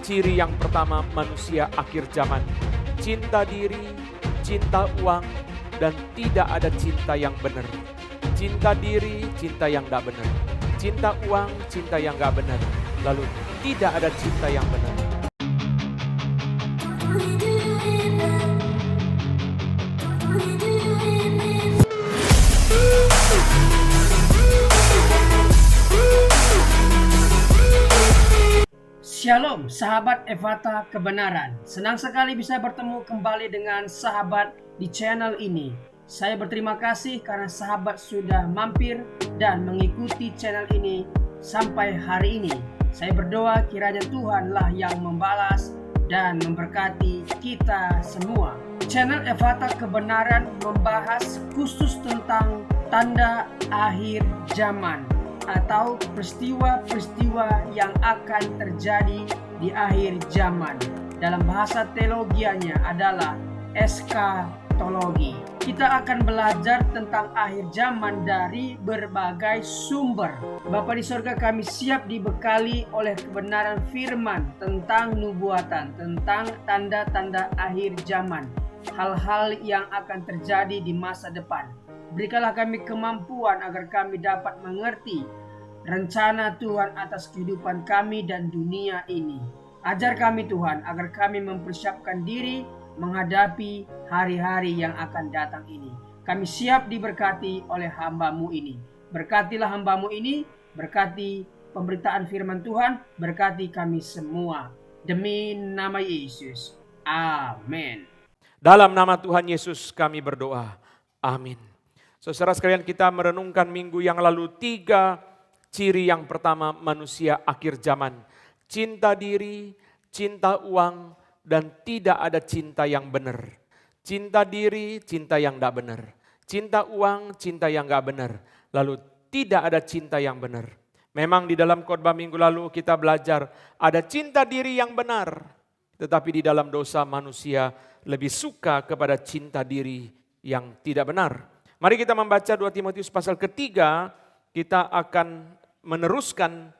ciri yang pertama manusia akhir zaman. Cinta diri, cinta uang, dan tidak ada cinta yang benar. Cinta diri, cinta yang gak benar. Cinta uang, cinta yang gak benar. Lalu tidak ada cinta yang benar. Shalom sahabat Ephata Kebenaran. Senang sekali bisa bertemu kembali dengan sahabat di channel ini. Saya berterima kasih karena sahabat sudah mampir dan mengikuti channel ini sampai hari ini. Saya berdoa kiranya Tuhanlah yang membalas dan memberkati kita semua. Channel Ephata Kebenaran membahas khusus tentang tanda akhir zaman atau peristiwa-peristiwa yang akan terjadi di akhir zaman. Dalam bahasa teologianya adalah eskatologi. Kita akan belajar tentang akhir zaman dari berbagai sumber. Bapa di sorga, kami siap dibekali oleh kebenaran firman tentang nubuatan, tentang tanda-tanda akhir zaman, hal-hal yang akan terjadi di masa depan. Berikanlah kami kemampuan agar kami dapat mengerti rencana Tuhan atas kehidupan kami dan dunia ini. Ajar kami Tuhan agar kami mempersiapkan diri menghadapi hari-hari yang akan datang ini. Kami siap diberkati oleh hamba-Mu ini. Berkatilah hamba-Mu ini, berkati pemberitaan firman Tuhan, berkati kami semua. Demi nama Yesus. Amin. Dalam nama Tuhan Yesus kami berdoa. Amin. Saudara sekalian, kita merenungkan minggu yang lalu 3 ciri yang pertama manusia akhir zaman. Cinta diri, cinta uang, dan tidak ada cinta yang benar. Cinta diri, cinta yang tidak benar. Cinta uang, cinta yang tidak benar. Lalu tidak ada cinta yang benar. Memang di dalam khotbah minggu lalu kita belajar ada cinta diri yang benar. Tetapi di dalam dosa manusia lebih suka kepada cinta diri yang tidak benar. Mari kita membaca 2 Timotius pasal ketiga, kita akan meneruskan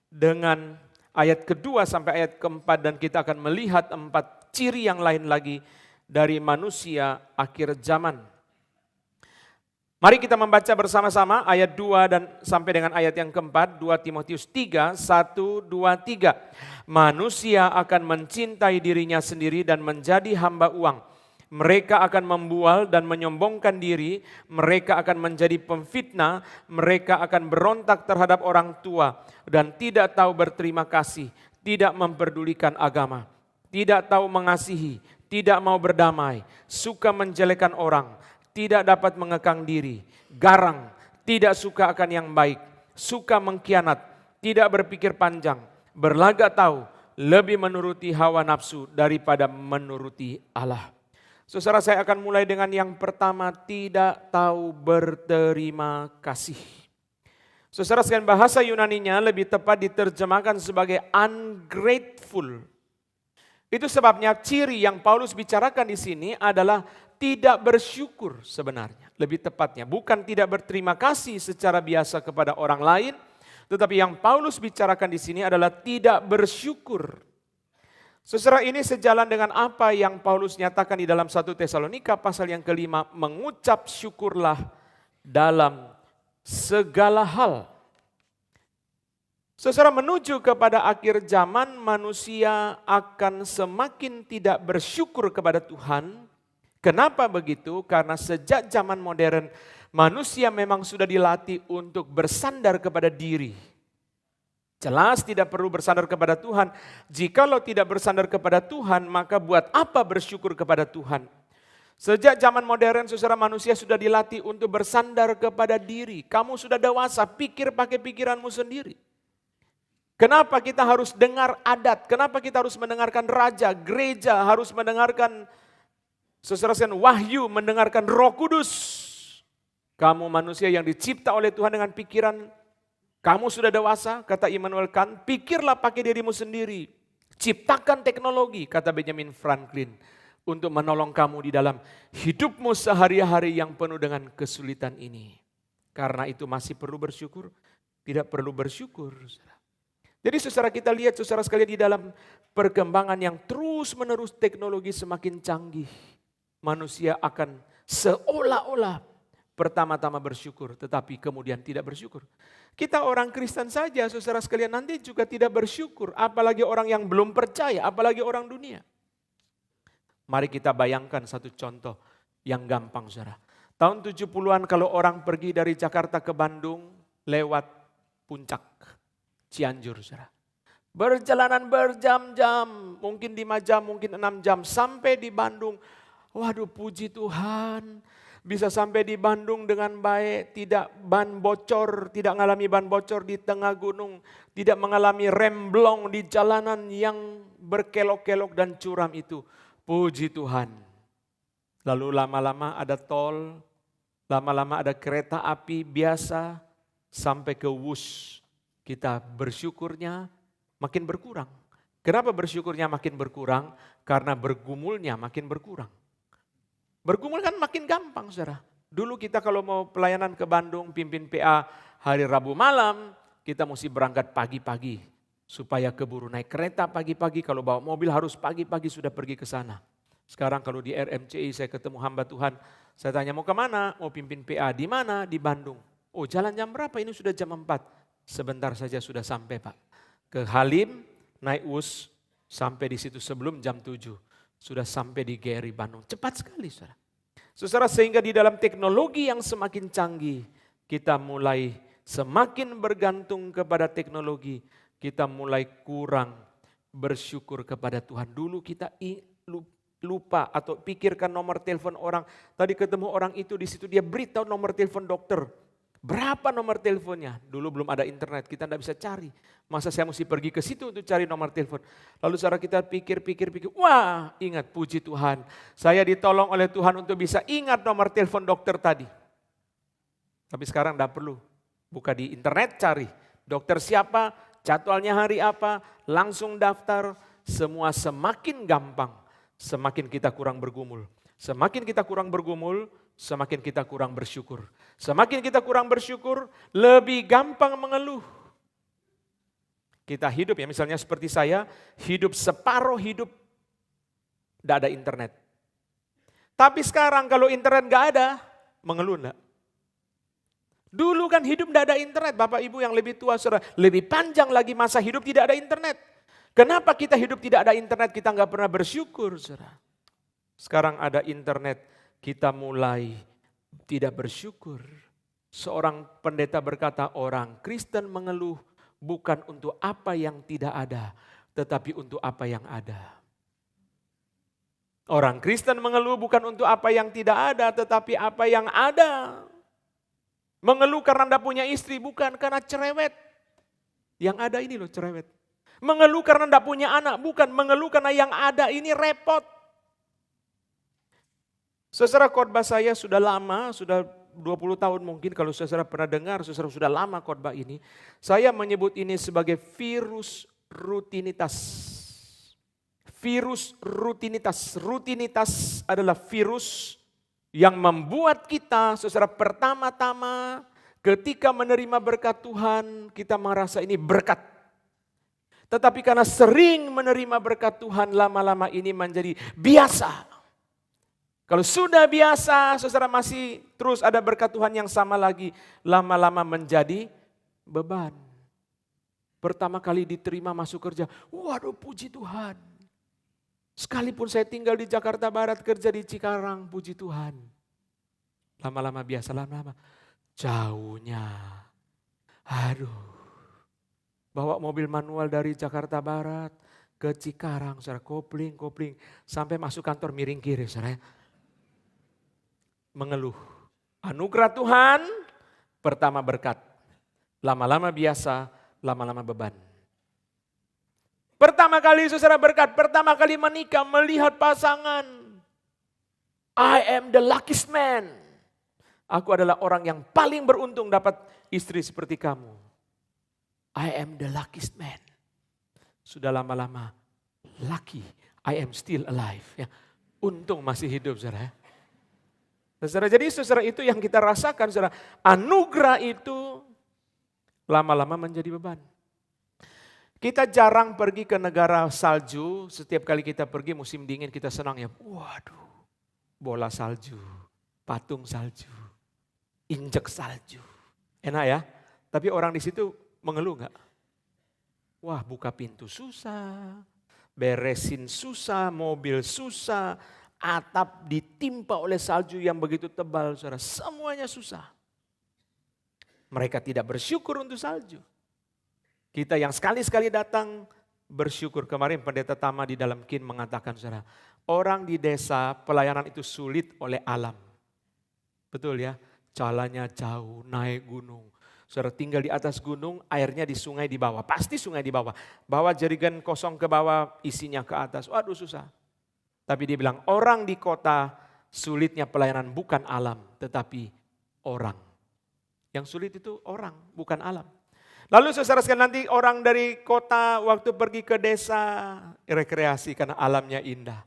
dengan ayat kedua sampai ayat keempat dan kita akan melihat 4 ciri yang lain lagi dari manusia akhir zaman. Mari kita membaca bersama-sama ayat 2 dan sampai dengan ayat yang keempat, 2 Timotius 3, 1, 2, 3. Manusia akan mencintai dirinya sendiri dan menjadi hamba uang. Mereka akan membual dan menyombongkan diri, mereka akan menjadi pemfitnah, mereka akan berontak terhadap orang tua dan tidak tahu berterima kasih, tidak memperdulikan agama, tidak tahu mengasihi, tidak mau berdamai, suka menjelekkan orang, tidak dapat mengekang diri, garang, tidak suka akan yang baik, suka mengkhianat, tidak berpikir panjang, berlagak tahu, lebih menuruti hawa nafsu daripada menuruti Allah. Saudara, saya akan mulai dengan yang pertama, tidak tahu berterima kasih. Saudara sekalian, bahasa Yunaninya lebih tepat diterjemahkan sebagai ungrateful. Itu sebabnya ciri yang Paulus bicarakan di sini adalah tidak bersyukur sebenarnya. Lebih tepatnya, bukan tidak berterima kasih secara biasa kepada orang lain, tetapi yang Paulus bicarakan di sini adalah tidak bersyukur. Saudara, ini sejalan dengan apa yang Paulus nyatakan di dalam 1 Tesalonika pasal yang kelima, mengucap syukurlah dalam segala hal. Saudara, menuju kepada akhir zaman manusia akan semakin tidak bersyukur kepada Tuhan. Kenapa begitu? Karena sejak zaman modern manusia memang sudah dilatih untuk bersandar kepada diri. Jelas tidak perlu bersandar kepada Tuhan. Jikalau tidak bersandar kepada Tuhan, maka buat apa bersyukur kepada Tuhan? Sejak zaman modern, saudara, manusia sudah dilatih untuk bersandar kepada diri. Kamu sudah dewasa, pikir pakai pikiranmu sendiri. Kenapa kita harus dengar adat? Kenapa kita harus mendengarkan raja, gereja, harus mendengarkan saudara sekalian wahyu, mendengarkan Roh Kudus? Kamu manusia yang dicipta oleh Tuhan dengan pikiran. Kamu sudah dewasa, kata Immanuel Kant, pikirlah pakai dirimu sendiri. Ciptakan teknologi, kata Benjamin Franklin, untuk menolong kamu di dalam hidupmu sehari-hari yang penuh dengan kesulitan ini. Karena itu masih perlu bersyukur, tidak perlu bersyukur. Jadi saudara kita lihat saudara sekalian di dalam perkembangan yang terus menerus teknologi semakin canggih. Manusia akan seolah-olah pertama-tama bersyukur tetapi kemudian tidak bersyukur. Kita orang Kristen saja saudara sekalian nanti juga tidak bersyukur. Apalagi orang yang belum percaya, apalagi orang dunia. Mari kita bayangkan satu contoh yang gampang saudara. Tahun 70-an kalau orang pergi dari Jakarta ke Bandung lewat Puncak, Cianjur saudara. Berjalanan berjam-jam, mungkin 5 jam, mungkin 6 jam sampai di Bandung. Waduh puji Tuhan, bisa sampai di Bandung dengan baik, tidak ban bocor, tidak mengalami ban bocor di tengah gunung, tidak mengalami remblong di jalanan yang berkelok-kelok dan curam itu. Puji Tuhan. Lalu lama-lama ada tol, lama-lama ada kereta api biasa, sampai ke Wus. Kita bersyukurnya makin berkurang. Kenapa bersyukurnya makin berkurang? Karena bergumulnya makin berkurang. Bergumul kan makin gampang saudara. Dulu kita kalau mau pelayanan ke Bandung, pimpin PA hari Rabu malam, kita mesti berangkat pagi-pagi. Supaya keburu naik kereta pagi-pagi, kalau bawa mobil harus pagi-pagi sudah pergi ke sana. Sekarang kalau di RMCI saya ketemu hamba Tuhan, saya tanya mau kemana? Mau pimpin PA, di mana? Di Bandung. Oh jalan jam berapa? Ini sudah jam 4. Sebentar saja sudah sampai Pak. Ke Halim, naik Wus, sampai di situ sebelum jam 7. Sudah sampai di GRI Bandung. Cepat sekali saudara. Saudara sehingga di dalam teknologi yang semakin canggih, kita mulai semakin bergantung kepada teknologi. Kita mulai kurang bersyukur kepada Tuhan. Dulu kita lupa atau pikirkan nomor telepon orang. Tadi ketemu orang itu di situ dia beritahu nomor telepon dokter. Berapa nomor teleponnya? Dulu belum ada internet, kita tidak bisa cari. Masa saya mesti pergi ke situ untuk cari nomor telepon. Lalu saudara kita pikir, wah ingat puji Tuhan. Saya ditolong oleh Tuhan untuk bisa ingat nomor telepon dokter tadi. Tapi sekarang tidak perlu. Buka di internet cari. Dokter siapa, jadwalnya hari apa, langsung daftar. Semua semakin gampang, semakin kita kurang bergumul. Semakin kita kurang bergumul, semakin kita kurang bersyukur. Semakin kita kurang bersyukur, lebih gampang mengeluh. Kita hidup ya misalnya seperti saya, hidup separuh hidup, tidak ada internet. Tapi sekarang kalau internet gak ada, mengeluh enggak? Dulu kan hidup tidak ada internet, Bapak Ibu yang lebih tua, saudara, lebih panjang lagi masa hidup tidak ada internet. Kenapa kita hidup tidak ada internet, kita gak pernah bersyukur saudara. Sekarang ada internet, kita mulai tidak bersyukur. Seorang pendeta berkata, orang Kristen mengeluh bukan untuk apa yang tidak ada, tetapi untuk apa yang ada. Orang Kristen mengeluh bukan untuk apa yang tidak ada, tetapi apa yang ada. Mengeluh karena tidak punya istri, bukan karena cerewet. Yang ada ini loh cerewet. Mengeluh karena tidak punya anak, bukan mengeluh karena yang ada ini repot. Saudara khotbah saya sudah lama, sudah 20 tahun mungkin kalau saudara pernah dengar, saudara sudah lama khotbah ini. Saya menyebut ini sebagai virus rutinitas. Virus rutinitas. Rutinitas adalah virus yang membuat kita, saudara pertama-tama ketika menerima berkat Tuhan, kita merasa ini berkat. Tetapi karena sering menerima berkat Tuhan, lama-lama ini menjadi biasa. Kalau sudah biasa, saudara masih terus ada berkat Tuhan yang sama lagi, lama-lama menjadi beban. Pertama kali diterima masuk kerja, waduh puji Tuhan. Sekalipun saya tinggal di Jakarta Barat, kerja di Cikarang, puji Tuhan. Lama-lama biasa, lama-lama jauhnya. Aduh, bawa mobil manual dari Jakarta Barat ke Cikarang, saudara, kopling, sampai masuk kantor miring kiri, saudara. Mengeluh. Anugerah Tuhan, pertama berkat. Lama-lama biasa, lama-lama beban. Pertama kali saudara berkat, pertama kali menikah, melihat pasangan. I am the luckiest man. Aku adalah orang yang paling beruntung dapat istri seperti kamu. I am the luckiest man. Sudah lama-lama, lucky, I am still alive. Ya, untung masih hidup saudara. Saudara, jadi saudara itu yang kita rasakan saudara. Anugerah itu lama-lama menjadi beban. Kita jarang pergi ke negara salju, setiap kali kita pergi musim dingin kita senang ya. Waduh, bola salju, patung salju, injek salju. Enak ya, tapi orang di situ mengeluh nggak? Wah, buka pintu susah, beresin susah, mobil susah, atap ditimpa oleh salju yang begitu tebal, saudara. Semuanya susah. Mereka tidak bersyukur untuk salju. Kita yang sekali-sekali datang bersyukur. Kemarin pendeta Tama di dalam KIN mengatakan, saudara, orang di desa pelayanan itu sulit oleh alam. Betul ya, jalannya jauh, naik gunung. Saudara tinggal di atas gunung, airnya di sungai di bawah. Pasti sungai di bawah. Bawa jerigen kosong ke bawah, isinya ke atas. Waduh susah. Tapi dia bilang, orang di kota sulitnya pelayanan bukan alam, tetapi orang. Yang sulit itu orang, bukan alam. Lalu saudara sekalian, nanti orang dari kota waktu pergi ke desa rekreasi karena alamnya indah.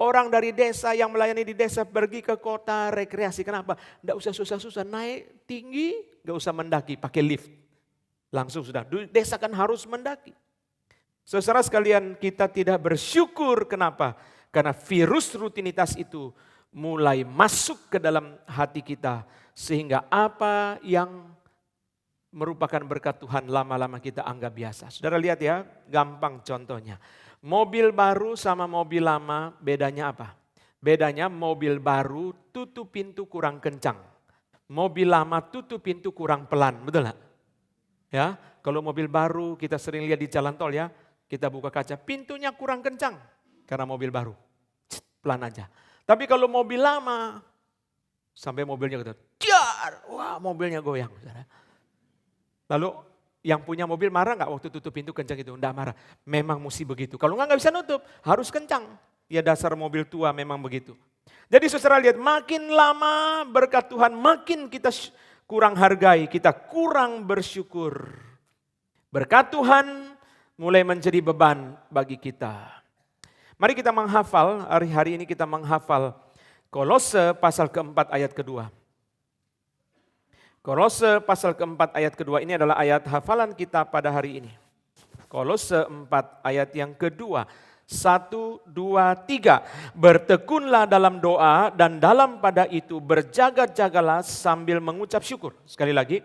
Orang dari desa yang melayani di desa pergi ke kota rekreasi. Kenapa? Tidak usah susah-susah, naik tinggi, gak usah mendaki, pakai lift. Langsung sudah, desa kan harus mendaki. Saudara sekalian, kita tidak bersyukur, kenapa? Karena virus rutinitas itu mulai masuk ke dalam hati kita. Sehingga apa yang merupakan berkat Tuhan lama-lama kita anggap biasa. Saudara lihat ya, gampang contohnya. Mobil baru sama mobil lama bedanya apa? Bedanya mobil baru tutup pintu kurang kencang. Mobil lama tutup pintu kurang pelan, betul nggak? Ya, kalau mobil baru kita sering lihat di jalan tol ya, kita buka kaca, pintunya kurang kencang karena mobil baru. Pelan aja. Tapi kalau mobil lama, sampai mobilnya gitu, wah mobilnya goyang. Saudara. Lalu yang punya mobil marah nggak waktu tutup pintu kencang itu? Enggak marah. Memang mesti begitu. Kalau nggak bisa nutup, harus kencang. Ya dasar mobil tua memang begitu. Jadi saudara lihat, makin lama berkat Tuhan, makin kita kurang hargai, kita kurang bersyukur. Berkat Tuhan mulai menjadi beban bagi kita. Mari kita menghafal, hari ini kita menghafal Kolose pasal keempat ayat kedua. Kolose pasal keempat ayat kedua ini adalah ayat hafalan kita pada hari ini. Kolose 4 ayat yang kedua. 1, 2, 3. Bertekunlah dalam doa dan dalam pada itu berjaga-jagalah sambil mengucap syukur. Sekali lagi.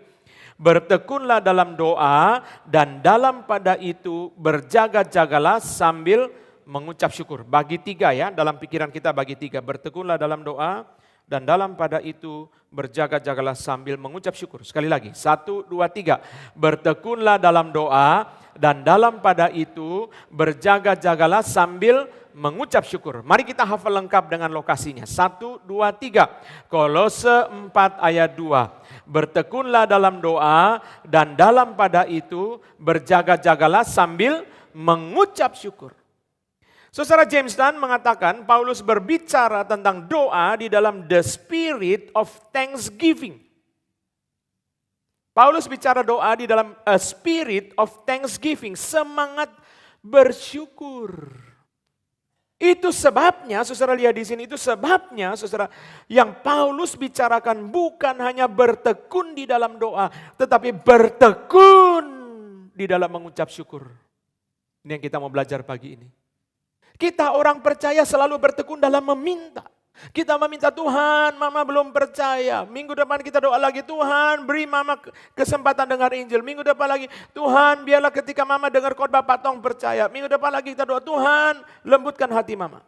Bertekunlah dalam doa dan dalam pada itu berjaga-jagalah sambil mengucap syukur. Bagi 3 ya, dalam pikiran kita bagi 3. Bertekunlah dalam doa dan dalam pada itu berjaga-jagalah sambil mengucap syukur. Sekali lagi, 1, 2, 3. Bertekunlah dalam doa dan dalam pada itu berjaga-jagalah sambil mengucap syukur. Mari kita hafal lengkap dengan lokasinya. 1, 2, 3. Kolose 4 ayat 2. Bertekunlah dalam doa dan dalam pada itu berjaga-jagalah sambil mengucap syukur. Saudara James Dunn mengatakan Paulus berbicara tentang doa di dalam the spirit of thanksgiving. Paulus bicara doa di dalam a spirit of thanksgiving, semangat bersyukur. Itu sebabnya, saudara lihat di sini, itu sebabnya saudara yang Paulus bicarakan bukan hanya bertekun di dalam doa, tetapi bertekun di dalam mengucap syukur. Ini yang kita mau belajar pagi ini. Kita orang percaya selalu bertekun dalam meminta. Kita meminta Tuhan, mama belum percaya. Minggu depan kita doa lagi, Tuhan beri mama kesempatan dengar Injil. Minggu depan lagi, Tuhan biarlah ketika mama dengar khotbah Patong percaya. Minggu depan lagi kita doa, Tuhan lembutkan hati mama.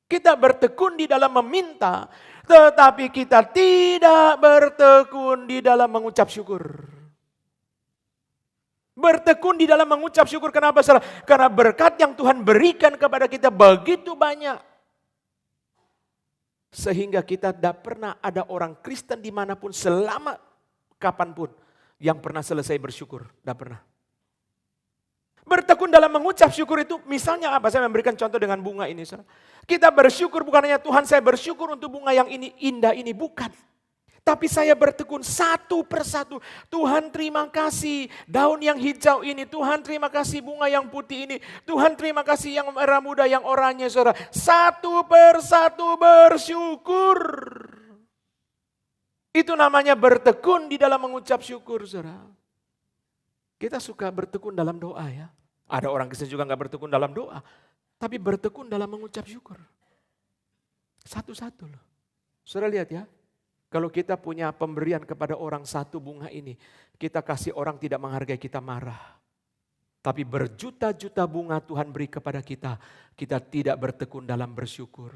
Kita bertekun di dalam meminta, tetapi kita tidak bertekun di dalam mengucap syukur. Bertekun di dalam mengucap syukur. Kenapa saudara? Karena berkat yang Tuhan berikan kepada kita begitu banyak. Sehingga kita tidak pernah ada orang Kristen dimanapun selama kapanpun yang pernah selesai bersyukur. Tidak pernah. Bertekun dalam mengucap syukur itu misalnya apa? Saya memberikan contoh dengan bunga ini. Saudara. Kita bersyukur bukan hanya Tuhan saya bersyukur untuk bunga yang ini indah ini. Bukan. Tapi saya bertekun satu persatu. Tuhan terima kasih daun yang hijau ini. Tuhan terima kasih bunga yang putih ini. Tuhan terima kasih yang merah muda, yang oranye saudara. Satu persatu bersyukur. Itu namanya bertekun di dalam mengucap syukur saudara. Kita suka bertekun dalam doa ya. Ada orang Kristen juga nggak bertekun dalam doa, tapi bertekun dalam mengucap syukur. Satu-satu loh. Saudara lihat ya, kalau kita punya pemberian kepada orang satu bunga ini, kita kasih orang tidak menghargai, kita marah. Tapi berjuta-juta bunga Tuhan beri kepada kita, kita tidak bertekun dalam bersyukur.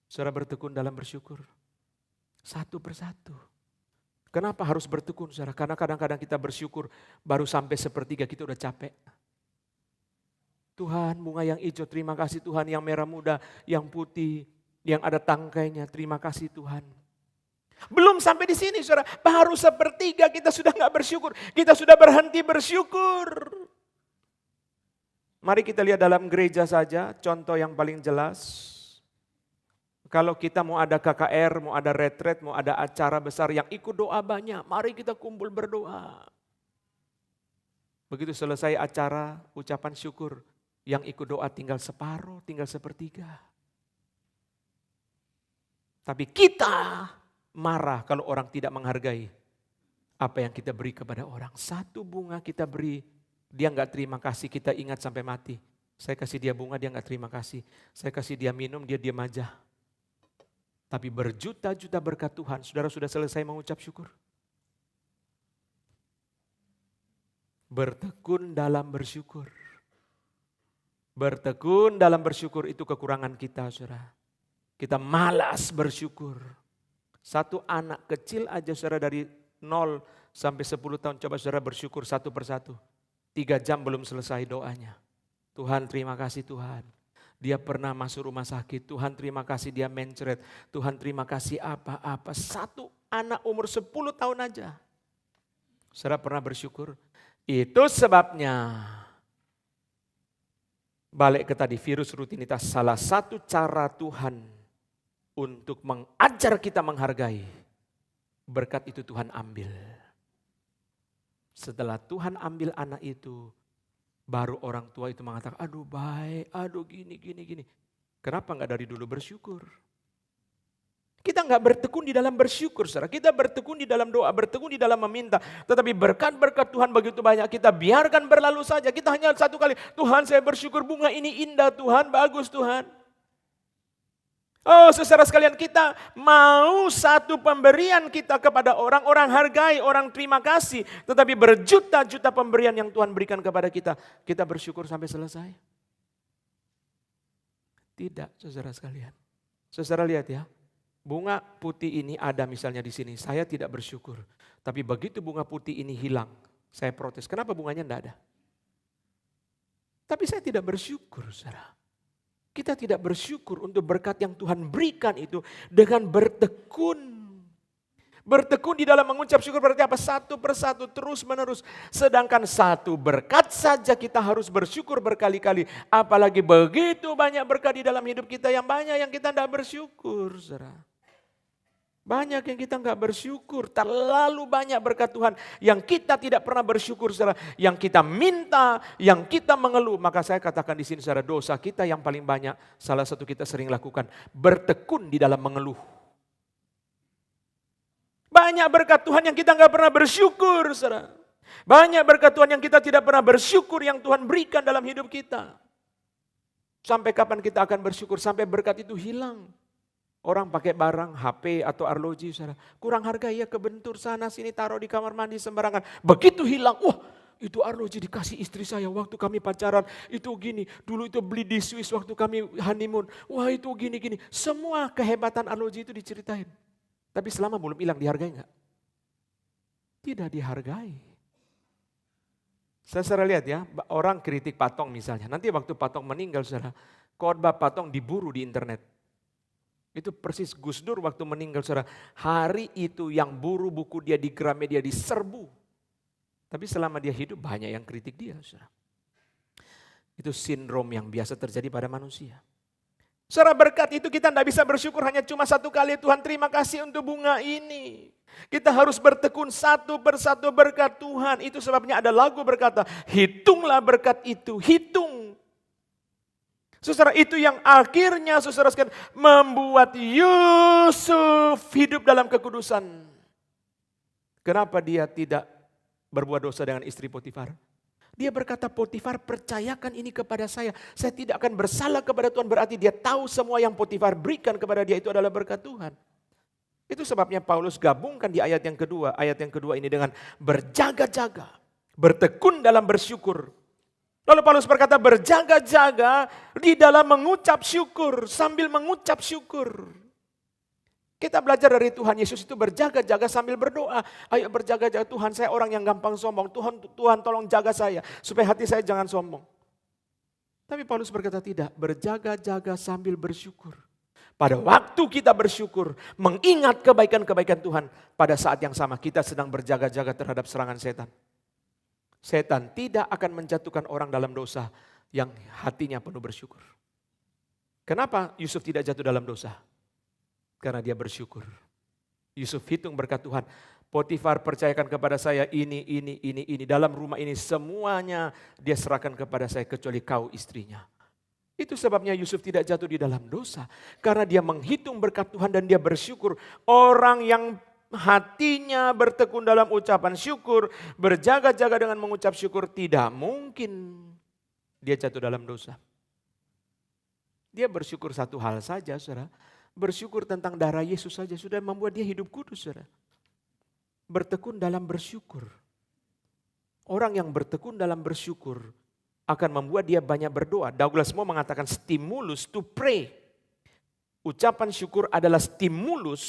Saudara bertekun dalam bersyukur, satu persatu. Kenapa harus bertekun, saudara? Karena kadang-kadang kita bersyukur baru sampai sepertiga kita udah capek. Tuhan, bunga yang hijau, terima kasih Tuhan. Yang merah muda, yang putih, yang ada tangkainya, terima kasih Tuhan. Belum sampai di sini, saudara. Baru sepertiga kita sudah nggak bersyukur. Kita sudah berhenti bersyukur. Mari kita lihat dalam gereja saja, contoh yang paling jelas. Kalau kita mau ada KKR, mau ada retret, mau ada acara besar yang ikut doa banyak, mari kita kumpul berdoa. Begitu selesai acara, ucapan syukur, yang ikut doa tinggal separuh, tinggal sepertiga. Tapi kita marah kalau orang tidak menghargai apa yang kita beri kepada orang. Satu bunga kita beri, dia nggak terima kasih, kita ingat sampai mati. Saya kasih dia bunga, dia nggak terima kasih. Saya kasih dia minum, dia diam aja. Tapi berjuta-juta berkat Tuhan, saudara sudah selesai mengucap syukur. Bertekun dalam bersyukur. Bertekun dalam bersyukur itu kekurangan kita, saudara. Kita malas bersyukur. Satu anak kecil aja, saudara, dari 0 sampai 10 tahun, coba saudara bersyukur satu persatu. 3 jam belum selesai doanya. Tuhan, terima kasih Tuhan. Dia pernah masuk rumah sakit, Tuhan terima kasih dia mencret, Tuhan terima kasih apa-apa. Satu anak umur 10 tahun aja. Saudara pernah bersyukur? Itu sebabnya, balik ke tadi virus rutinitas, salah satu cara Tuhan untuk mengajar kita menghargai, berkat itu Tuhan ambil. Setelah Tuhan ambil anak itu, baru orang tua itu mengatakan, aduh baik, aduh gini. Kenapa enggak dari dulu bersyukur? Kita enggak bertekun di dalam bersyukur, saudara. Kita bertekun di dalam doa, bertekun di dalam meminta. Tetapi berkat-berkat Tuhan begitu banyak, kita biarkan berlalu saja. Kita hanya satu kali, Tuhan saya bersyukur bunga ini indah Tuhan, bagus Tuhan. Oh saudara sekalian, kita mau satu pemberian kita kepada orang hargai, orang terima kasih. Tetapi berjuta-juta pemberian yang Tuhan berikan kepada kita, kita bersyukur sampai selesai? Tidak, saudara sekalian. Saudara lihat ya, bunga putih ini ada misalnya di sini, saya tidak bersyukur. Tapi begitu bunga putih ini hilang, saya protes. Kenapa bunganya tidak ada? Tapi saya tidak bersyukur, saudara. Kita tidak bersyukur untuk berkat yang Tuhan berikan itu dengan bertekun. Bertekun di dalam mengucap syukur berarti apa? Satu persatu terus menerus. Sedangkan satu berkat saja kita harus bersyukur berkali-kali. Apalagi begitu banyak berkat di dalam hidup kita yang banyak yang kita tidak bersyukur. Saudara. Banyak yang kita nggak bersyukur, terlalu banyak berkat Tuhan yang kita tidak pernah bersyukur, saudara. Yang kita minta, yang kita mengeluh. Maka saya katakan di sini, saudara, dosa kita yang paling banyak, salah satu kita sering lakukan, bertekun di dalam mengeluh. Banyak berkat Tuhan yang kita nggak pernah bersyukur, saudara. Banyak berkat Tuhan yang kita tidak pernah bersyukur yang Tuhan berikan dalam hidup kita. Sampai kapan kita akan bersyukur? Sampai berkat itu hilang. Orang pakai barang, HP atau arloji, saudara. Kurang harga ya, kebentur sana sini, taruh di kamar mandi sembarangan. Begitu hilang, wah itu arloji dikasih istri saya waktu kami pacaran. Itu gini, dulu itu beli di Swiss waktu kami honeymoon. Wah itu gini. Semua kehebatan arloji itu diceritain. Tapi selama belum hilang, dihargai enggak? Tidak dihargai. Saudara lihat ya, orang kritik Patong misalnya. Nanti waktu Patong meninggal, saudara, khotbah Patong diburu di internet. Itu persis Gus Dur waktu meninggal, saudara. Hari itu yang buru buku dia di Gramedia diserbu. Tapi selama dia hidup banyak yang kritik dia, saudara. Itu sindrom yang biasa terjadi pada manusia. Saudara, berkat itu kita tidak bisa bersyukur hanya cuma satu kali. Tuhan terima kasih untuk bunga ini. Kita harus bertekun satu persatu berkat Tuhan. Itu sebabnya ada lagu berkata, hitunglah berkat itu, hitung. Saudara, itu yang akhirnya saudara sekalian membuat Yusuf hidup dalam kekudusan. Kenapa dia tidak berbuat dosa dengan istri Potifar. Dia berkata, Potifar percayakan ini kepada saya. Saya tidak akan bersalah kepada Tuhan. Berarti dia tahu semua yang Potifar berikan kepada dia itu adalah berkat Tuhan. Itu sebabnya Paulus gabungkan di ayat yang kedua. Ayat yang kedua ini dengan berjaga-jaga. Bertekun dalam bersyukur. Lalu Paulus berkata berjaga-jaga di dalam mengucap syukur. Sambil mengucap syukur. Kita belajar dari Tuhan Yesus itu berjaga-jaga sambil berdoa. Ayo berjaga-jaga, Tuhan saya orang yang gampang sombong. Tuhan tolong jaga saya supaya hati saya jangan sombong. Tapi Paulus berkata tidak, berjaga-jaga sambil bersyukur. Pada waktu kita bersyukur, mengingat kebaikan-kebaikan Tuhan, pada saat yang sama kita sedang berjaga-jaga terhadap serangan setan. Setan tidak akan menjatuhkan orang dalam dosa yang hatinya penuh bersyukur. Kenapa Yusuf tidak jatuh dalam dosa? Karena dia bersyukur. Yusuf hitung berkat Tuhan. Potifar percayakan kepada saya ini. Dalam rumah ini semuanya dia serahkan kepada saya kecuali kau istrinya. Itu sebabnya Yusuf tidak jatuh di dalam dosa. Karena dia menghitung berkat Tuhan dan dia bersyukur. Orang yang hatinya bertekun dalam ucapan syukur, berjaga-jaga dengan mengucap syukur, tidak mungkin dia jatuh dalam dosa. Dia bersyukur satu hal saja, saudara. Bersyukur tentang darah Yesus saja sudah membuat dia hidup kudus, saudara. Bertekun dalam bersyukur. Orang yang bertekun dalam bersyukur akan membuat dia banyak berdoa. Douglas Moore mengatakan stimulus to pray. Ucapan syukur adalah stimulus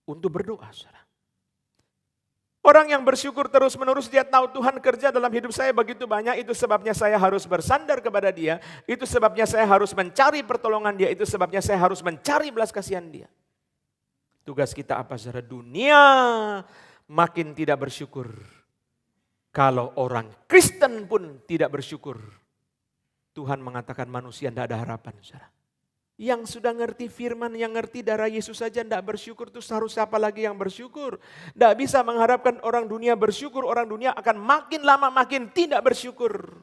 untuk berdoa, saudara. Orang yang bersyukur terus-menerus dia tahu Tuhan kerja dalam hidup saya begitu banyak. Itu sebabnya saya harus bersandar kepada dia. Itu sebabnya saya harus mencari pertolongan dia. Itu sebabnya saya harus mencari belas kasihan dia. Tugas kita apa, saudara? Dunia makin tidak bersyukur. Kalau orang Kristen pun tidak bersyukur. Tuhan mengatakan manusia tidak ada harapan, saudara. Yang sudah ngerti firman, yang ngerti darah Yesus saja tidak bersyukur, terus harus siapa lagi yang bersyukur? Tidak bisa mengharapkan orang dunia bersyukur, orang dunia akan makin lama makin tidak bersyukur.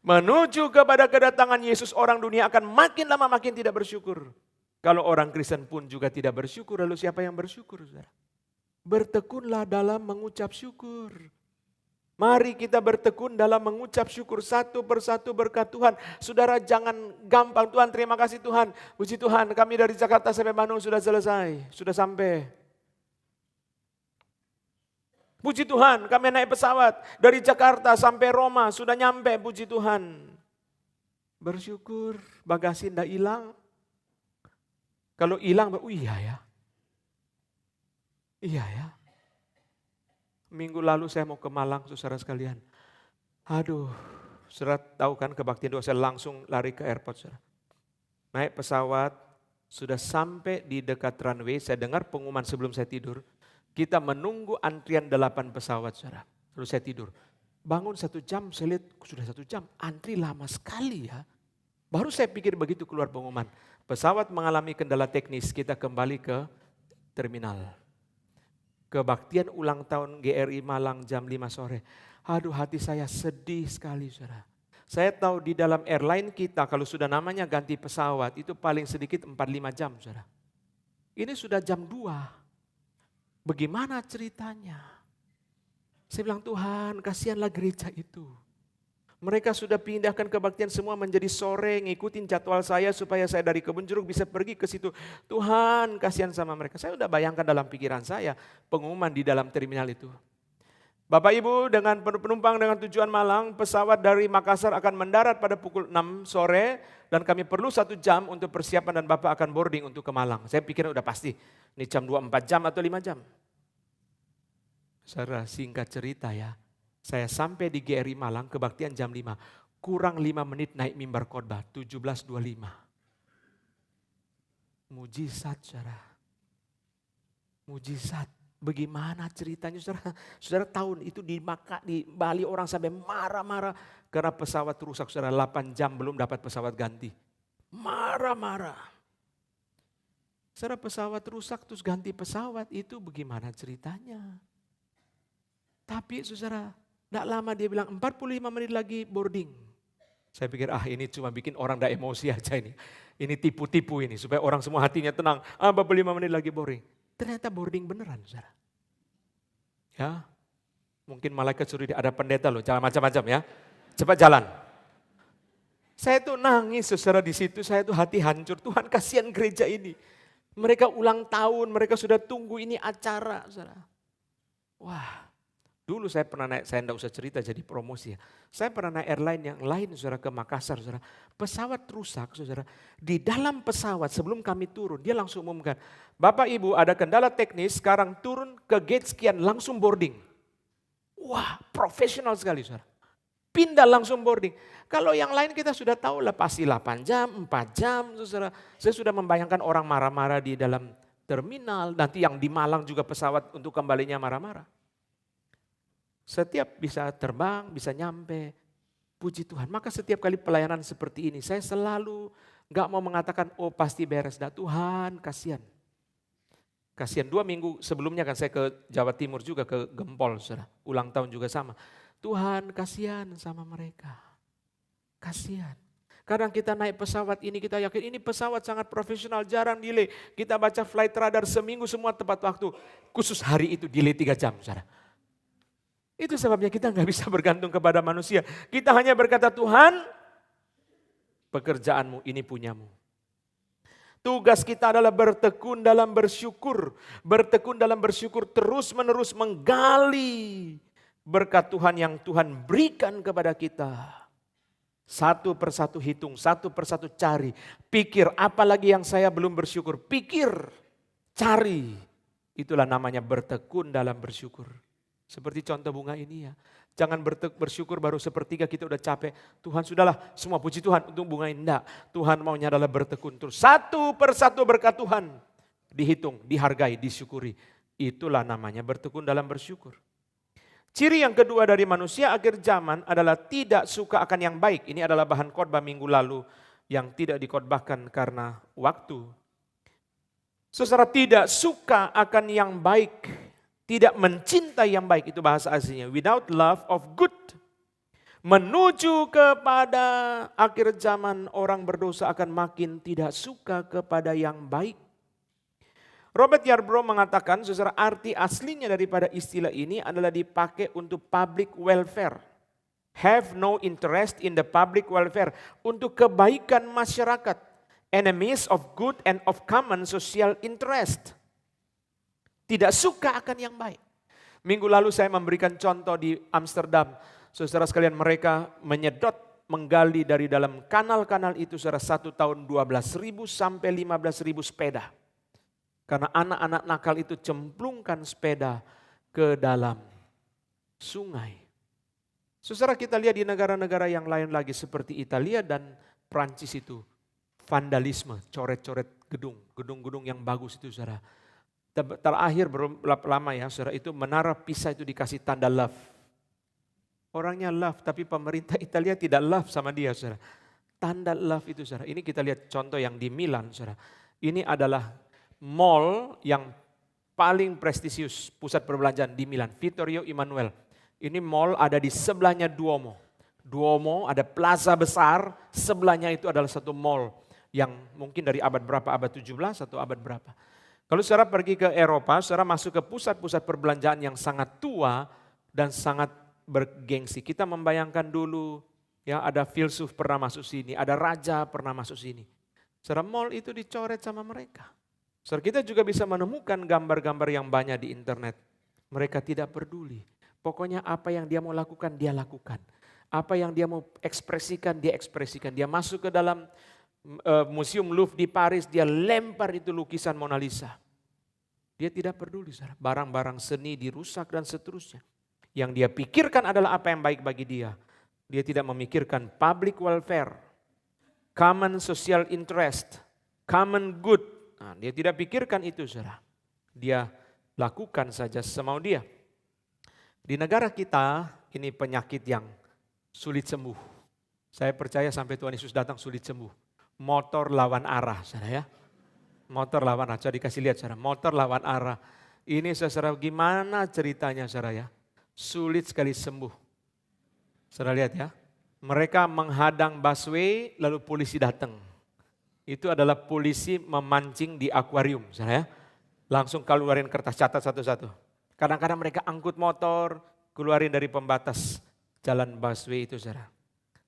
Menuju kepada kedatangan Yesus, orang dunia akan makin lama makin tidak bersyukur. Kalau orang Kristen pun juga tidak bersyukur, lalu siapa yang bersyukur? Saudara? Bertekunlah dalam mengucap syukur. Mari kita bertekun dalam mengucap syukur satu persatu berkat Tuhan. Saudara jangan gampang, Tuhan terima kasih Tuhan. Puji Tuhan kami dari Jakarta sampai Bandung sudah selesai, sudah sampai. Puji Tuhan kami naik pesawat dari Jakarta sampai Roma sudah nyampe, puji Tuhan. Bersyukur bagasi tidak hilang. Kalau hilang, iya ya. Iya ya. Minggu lalu saya mau ke Malang, saudara sekalian. Aduh, saudara tahu kan kebaktian doa, saya langsung lari ke airport, saudara. Naik pesawat, sudah sampai di dekat runway, saya dengar pengumuman sebelum saya tidur. Kita menunggu antrian 8 pesawat, saudara. Lalu saya tidur. Bangun 1 jam, saya lihat sudah 1 jam, antri lama sekali ya. Baru saya pikir begitu keluar pengumuman. Pesawat mengalami kendala teknis, kita kembali ke terminal. Kebaktian ulang tahun GRI Malang jam 5 sore. Aduh hati saya sedih sekali, saudara. Saya tahu di dalam airline kita kalau sudah namanya ganti pesawat itu paling sedikit 4-5 jam, saudara. Ini sudah jam 2. Bagaimana ceritanya? Saya bilang Tuhan kasihanlah gereja itu. Mereka sudah pindahkan kebaktian semua menjadi sore, ngikutin jadwal saya supaya saya dari Kebun Jeruk bisa pergi ke situ. Tuhan kasihan sama mereka. Saya sudah bayangkan dalam pikiran saya pengumuman di dalam terminal itu. Bapak Ibu dengan penumpang dengan tujuan Malang, pesawat dari Makassar akan mendarat pada pukul 6 sore dan kami perlu 1 jam untuk persiapan dan Bapak akan boarding untuk ke Malang. Saya pikir udah pasti, ini jam 2, 4 jam atau 5 jam. Saudara singkat cerita ya. Saya sampai di GRI Malang, kebaktian jam 5. Kurang 5 menit naik mimbar khotbah, 17.25. Mujizat, saudara. Mujizat. Bagaimana ceritanya, saudara? Saudara tahun itu di Bali orang sampai marah-marah. Karena pesawat rusak, saudara. 8 jam belum dapat pesawat ganti. Marah-marah. Saudara pesawat rusak terus ganti pesawat, itu bagaimana ceritanya? Tapi saudara, tidak lama dia bilang 45 menit lagi boarding. Saya pikir ini cuma bikin orang tidak emosi aja ini. Ini tipu-tipu ini supaya orang semua hatinya tenang. 45 menit lagi boarding. Ternyata boarding beneran, saudara. Ya, mungkin malaikat suruh dia, ada pendeta loh, jangan macam-macam ya. Cepat jalan. Saya tuh nangis saudara di situ, saya tuh hati hancur. Tuhan kasihan gereja ini. Mereka ulang tahun, mereka sudah tunggu ini acara. Saudara. Wah, dulu saya pernah naik, saya enggak usah cerita jadi promosi ya. Saya pernah naik airline yang lain saudara ke Makassar saudara. Pesawat rusak saudara. Di dalam pesawat sebelum kami turun, dia langsung umumkan, Bapak Ibu ada kendala teknis, sekarang turun ke gate sekian langsung boarding. Wah, profesional sekali saudara. Pindah langsung boarding. Kalau yang lain kita sudah tahu lah pasti 8 jam, 4 jam. Saudara. Saya sudah membayangkan orang marah-marah di dalam terminal. Nanti yang di Malang juga pesawat untuk kembalinya marah-marah. Setiap bisa terbang, bisa nyampe. Puji Tuhan. Maka setiap kali pelayanan seperti ini saya selalu gak mau mengatakan oh pasti beres. Dah Tuhan kasihan. Kasihan 2 minggu sebelumnya kan saya ke Jawa Timur juga ke Gempol. Saudara. Ulang tahun juga sama. Tuhan kasihan sama mereka. Kasihan. Kadang kita naik pesawat ini kita yakin ini pesawat sangat profesional jarang delay. Kita baca flight radar seminggu semua tepat waktu. Khusus hari itu delay 3 jam. Saudara. Itu sebabnya kita nggak bisa bergantung kepada manusia. Kita hanya berkata Tuhan pekerjaanmu ini punyamu. Tugas kita adalah bertekun dalam bersyukur. Bertekun dalam bersyukur terus menerus menggali berkat Tuhan yang Tuhan berikan kepada kita. Satu persatu hitung, satu persatu cari. Pikir apalagi yang saya belum bersyukur. Pikir, cari. Itulah namanya bertekun dalam bersyukur. Seperti contoh bunga ini ya. Jangan bersyukur baru sepertiga kita udah capek. Tuhan sudahlah semua puji Tuhan untuk bunga ini. Enggak, Tuhan maunya adalah bertekun terus. Satu persatu berkat Tuhan. Dihitung, dihargai, disyukuri. Itulah namanya bertekun dalam bersyukur. Ciri yang kedua dari manusia akhir zaman adalah tidak suka akan yang baik. Ini adalah bahan khotbah minggu lalu yang tidak dikhotbahkan karena waktu. Saudara tidak suka akan yang baik, tidak mencintai yang baik, itu bahasa aslinya. Without love of good. Menuju kepada akhir zaman orang berdosa akan makin tidak suka kepada yang baik. Robert Yarbrough mengatakan, saudara, arti aslinya daripada istilah ini adalah dipakai untuk public welfare. Have no interest in the public welfare. Untuk kebaikan masyarakat. Enemies of good and of common social interest. Tidak suka akan yang baik. Minggu lalu saya memberikan contoh di Amsterdam. Saudara sekalian mereka menyedot, menggali dari dalam kanal-kanal itu saudara 1 tahun 12.000 sampai 15.000 sepeda. Karena anak-anak nakal itu cemplungkan sepeda ke dalam sungai. Saudara kita lihat di negara-negara yang lain lagi seperti Italia dan Prancis itu. Vandalisme, coret-coret gedung-gedung yang bagus itu saudara. Terakhir belum lama ya saudara itu Menara Pisa itu dikasih tanda love. Orangnya love tapi pemerintah Italia tidak love sama dia saudara. Tanda love itu saudara. Ini kita lihat contoh yang di Milan saudara. Ini adalah mall yang paling prestisius pusat perbelanjaan di Milan, Vittorio Emanuele. Ini mall ada di sebelahnya Duomo. Duomo ada plaza besar, sebelahnya itu adalah satu mall yang mungkin dari abad berapa, abad 17 atau abad berapa. Kalau saudara pergi ke Eropa, saudara masuk ke pusat-pusat perbelanjaan yang sangat tua dan sangat bergengsi. Kita membayangkan dulu ya ada filsuf pernah masuk sini, ada raja pernah masuk sini. Saudara mall itu dicoret sama mereka. Saudara kita juga bisa menemukan gambar-gambar yang banyak di internet. Mereka tidak peduli. Pokoknya apa yang dia mau lakukan, dia lakukan. Apa yang dia mau ekspresikan, dia ekspresikan. Dia masuk ke dalam Museum Louvre di Paris, dia lempar itu lukisan Mona Lisa. Dia tidak peduli, saudara. Barang-barang seni dirusak dan seterusnya. Yang dia pikirkan adalah apa yang baik bagi dia. Dia tidak memikirkan public welfare, common social interest, common good. Nah, dia tidak pikirkan itu, saudara. Dia lakukan saja semau dia. Di negara kita, ini penyakit yang sulit sembuh. Saya percaya sampai Tuhan Yesus datang sulit sembuh. Motor lawan arah, saudara ya. Motor lawan arah, coba dikasih lihat, saudara. Motor lawan arah. Ini, saudara, gimana ceritanya, saudara ya. Sulit sekali sembuh. Saudara lihat ya. Mereka menghadang busway, lalu polisi datang. Itu adalah polisi memancing di akuarium, saudara ya. Langsung keluarin kertas catat satu-satu. Kadang-kadang mereka angkut motor, keluarin dari pembatas jalan busway itu, saudara.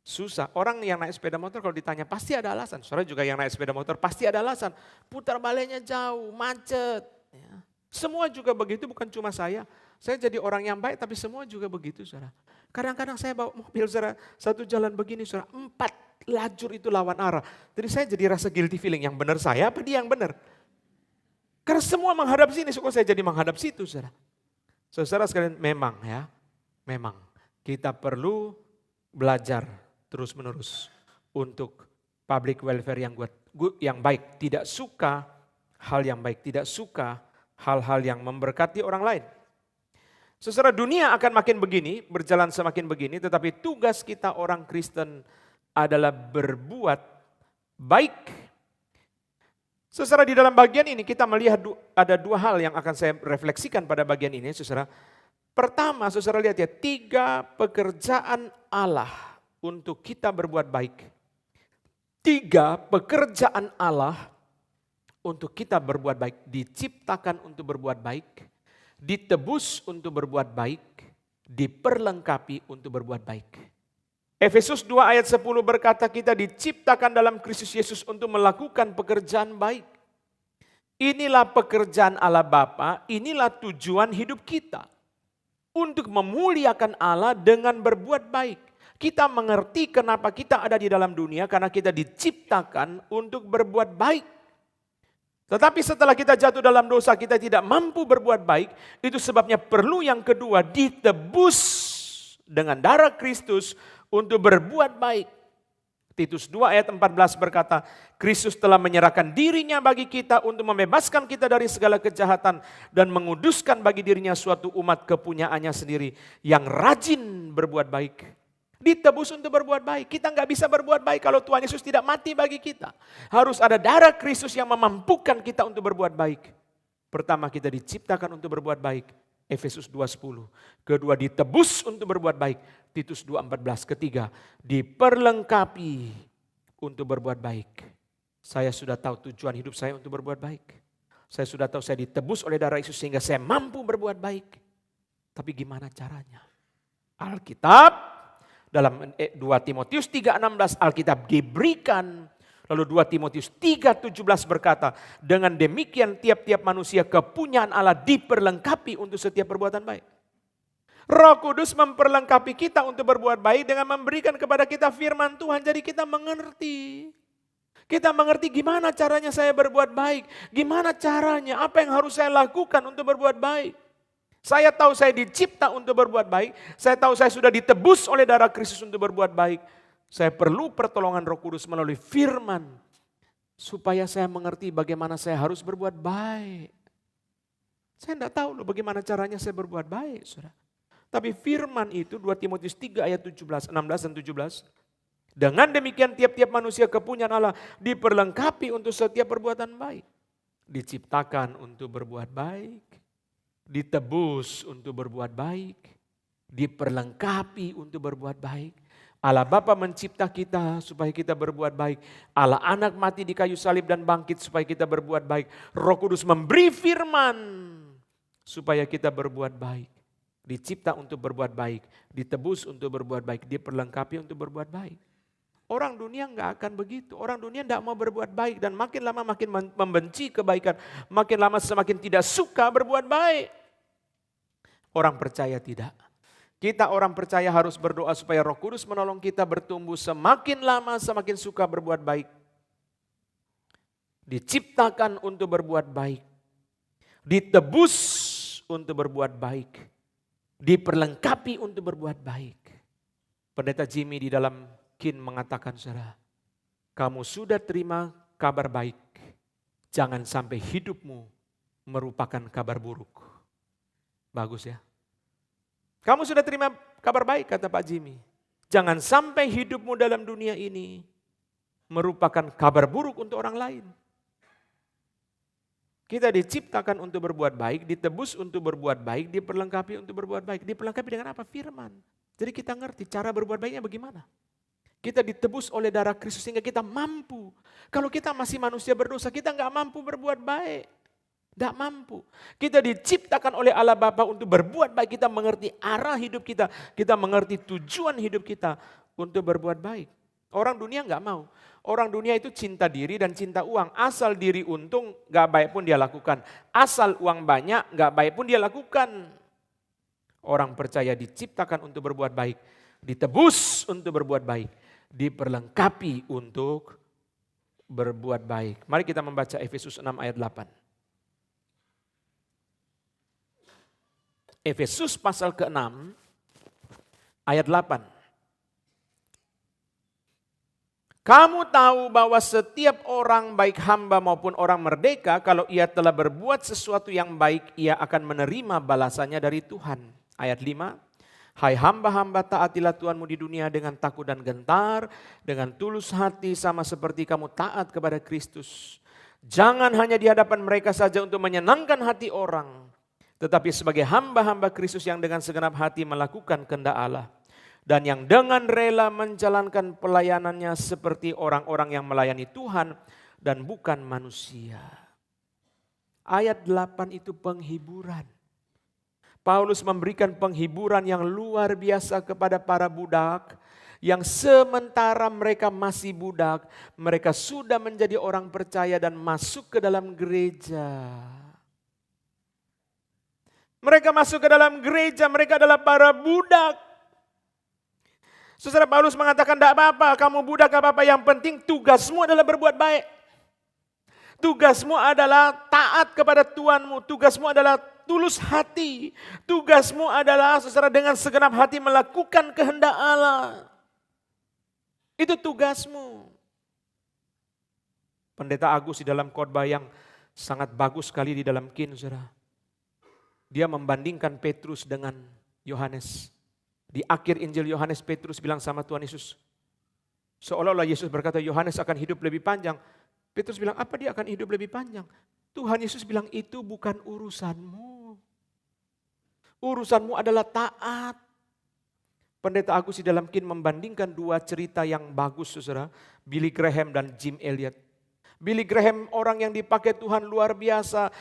Susah. Orang yang naik sepeda motor kalau ditanya pasti ada alasan. Saudara juga yang naik sepeda motor pasti ada alasan. Putar baliknya jauh, macet. Ya. Semua juga begitu, bukan cuma saya. Saya jadi orang yang baik tapi semua juga begitu, saudara. Kadang-kadang saya bawa mobil, saudara, satu jalan begini, saudara, 4 lajur itu lawan arah. Jadi saya jadi rasa guilty feeling, yang benar saya apa dia yang benar? Karena semua menghadap sini, kok saya jadi menghadap situ, saudara. Saudara sekalian, memang kita perlu belajar terus-menerus untuk public welfare yang baik. Tidak suka hal yang baik, tidak suka hal-hal yang memberkati orang lain. Saudara, dunia akan makin begini, berjalan semakin begini, tetapi tugas kita orang Kristen adalah berbuat baik. Saudara, di dalam bagian ini kita melihat ada 2 hal yang akan saya refleksikan pada bagian ini, saudara. Pertama, saudara lihat ya, 3 pekerjaan Allah untuk kita berbuat baik. 3 pekerjaan Allah untuk kita berbuat baik. Diciptakan untuk berbuat baik, ditebus untuk berbuat baik, diperlengkapi untuk berbuat baik. Efesus 2 ayat 10 berkata kita diciptakan dalam Kristus Yesus untuk melakukan pekerjaan baik. Inilah pekerjaan Allah Bapa, inilah tujuan hidup kita. Untuk memuliakan Allah dengan berbuat baik. Kita mengerti kenapa kita ada di dalam dunia karena kita diciptakan untuk berbuat baik. Tetapi setelah kita jatuh dalam dosa, kita tidak mampu berbuat baik. Itu sebabnya perlu yang kedua, ditebus dengan darah Kristus untuk berbuat baik. Titus 2 ayat 14 berkata, Kristus telah menyerahkan dirinya bagi kita untuk membebaskan kita dari segala kejahatan dan menguduskan bagi dirinya suatu umat kepunyaannya sendiri yang rajin berbuat baik. Ditebus untuk berbuat baik. Kita nggak bisa berbuat baik kalau Tuhan Yesus tidak mati bagi kita. Harus ada darah Kristus yang memampukan kita untuk berbuat baik. Pertama, kita diciptakan untuk berbuat baik. Efesus 2:10. Kedua, ditebus untuk berbuat baik. Titus 2:14. Ketiga, diperlengkapi untuk berbuat baik. Saya sudah tahu tujuan hidup saya untuk berbuat baik. Saya sudah tahu saya ditebus oleh darah Yesus sehingga saya mampu berbuat baik. Tapi gimana caranya? Alkitab dalam 2 Timotius 3:16 Alkitab diberikan. Lalu 2 Timotius 3:17 berkata, dengan demikian tiap-tiap manusia kepunyaan Allah diperlengkapi untuk setiap perbuatan baik. Roh Kudus memperlengkapi kita untuk berbuat baik dengan memberikan kepada kita firman Tuhan. Jadi kita mengerti. Kita mengerti gimana caranya saya berbuat baik. Gimana caranya, apa yang harus saya lakukan untuk berbuat baik. Saya tahu saya dicipta untuk berbuat baik. Saya tahu saya sudah ditebus oleh darah Kristus untuk berbuat baik. Saya perlu pertolongan Roh Kudus melalui firman. Supaya saya mengerti bagaimana saya harus berbuat baik. Saya tidak tahu loh bagaimana caranya saya berbuat baik, saudara. Tapi firman itu 2 Timotius 3 ayat 16 dan 17. Dengan demikian tiap-tiap manusia kepunyaan Allah diperlengkapi untuk setiap perbuatan baik. Diciptakan untuk berbuat baik. Ditebus untuk berbuat baik. Diperlengkapi untuk berbuat baik. Allah Bapa mencipta kita supaya kita berbuat baik. Allah Anak mati di kayu salib dan bangkit supaya kita berbuat baik. Roh Kudus memberi firman supaya kita berbuat baik. Dicipta untuk berbuat baik, ditebus untuk berbuat baik, diperlengkapi untuk berbuat baik. Orang dunia enggak akan begitu. Orang dunia enggak mau berbuat baik dan makin lama makin membenci kebaikan. Makin lama semakin tidak suka berbuat baik. Orang percaya tidak. Kita orang percaya harus berdoa supaya Roh Kudus menolong kita bertumbuh semakin lama semakin suka berbuat baik. Diciptakan untuk berbuat baik. Ditebus untuk berbuat baik. Diperlengkapi untuk berbuat baik. Pendeta Jimmy di dalam Kin mengatakan, saudara, kamu sudah terima kabar baik. Jangan sampai hidupmu merupakan kabar buruk. Bagus ya. Kamu sudah terima kabar baik, kata Pak Jimmy. Jangan sampai hidupmu dalam dunia ini merupakan kabar buruk untuk orang lain. Kita diciptakan untuk berbuat baik, ditebus untuk berbuat baik, diperlengkapi untuk berbuat baik. Diperlengkapi dengan apa? Firman. Jadi kita ngerti cara berbuat baiknya bagaimana. Kita ditebus oleh darah Kristus sehingga kita mampu. Kalau kita masih manusia berdosa, kita nggak mampu berbuat baik. Tidak mampu. Kita diciptakan oleh Allah Bapa untuk berbuat baik. Kita mengerti arah hidup kita. Kita mengerti tujuan hidup kita untuk berbuat baik. Orang dunia nggak mau. Orang dunia itu cinta diri dan cinta uang. Asal diri untung, nggak baik pun dia lakukan. Asal uang banyak, nggak baik pun dia lakukan. Orang percaya diciptakan untuk berbuat baik. Ditebus untuk berbuat baik. Diperlengkapi untuk berbuat baik. Mari kita membaca Efesus 6 ayat 8. Efesus pasal ke-6 ayat 8. Kamu tahu bahwa setiap orang baik hamba maupun orang merdeka, kalau ia telah berbuat sesuatu yang baik, ia akan menerima balasannya dari Tuhan. Ayat 5, hai hamba-hamba, taatilah Tuhanmu di dunia dengan takut dan gentar, dengan tulus hati sama seperti kamu taat kepada Kristus. Jangan hanya di hadapan mereka saja untuk menyenangkan hati orang, tetapi sebagai hamba-hamba Kristus yang dengan segenap hati melakukan kehendak Allah. Dan yang dengan rela menjalankan pelayanannya seperti orang-orang yang melayani Tuhan dan bukan manusia. Ayat 8 itu penghiburan. Paulus memberikan penghiburan yang luar biasa kepada para budak. Yang sementara mereka masih budak, mereka sudah menjadi orang percaya dan masuk ke dalam gereja. Mereka masuk ke dalam gereja, mereka adalah para budak. Saudara, Paulus mengatakan, tidak apa-apa, kamu budak tidak apa-apa, yang penting tugasmu adalah berbuat baik. Tugasmu adalah taat kepada Tuhanmu, tugasmu adalah tulus hati. Tugasmu adalah, saudara, dengan segenap hati melakukan kehendak Allah. Itu tugasmu. Pendeta Agus di dalam khotbah yang sangat bagus sekali di dalam Kin, saudara. Dia membandingkan Petrus dengan Yohanes. Di akhir Injil Yohanes, Petrus bilang sama Tuhan Yesus, seolah-olah Yesus berkata Yohanes akan hidup lebih panjang. Petrus bilang, apa dia akan hidup lebih panjang? Tuhan Yesus bilang, itu bukan urusanmu. Urusanmu adalah taat. Pendeta Agus di dalam Kin membandingkan dua cerita yang bagus, saudara. Billy Graham dan Jim Elliot. Billy Graham orang yang dipakai Tuhan luar biasa.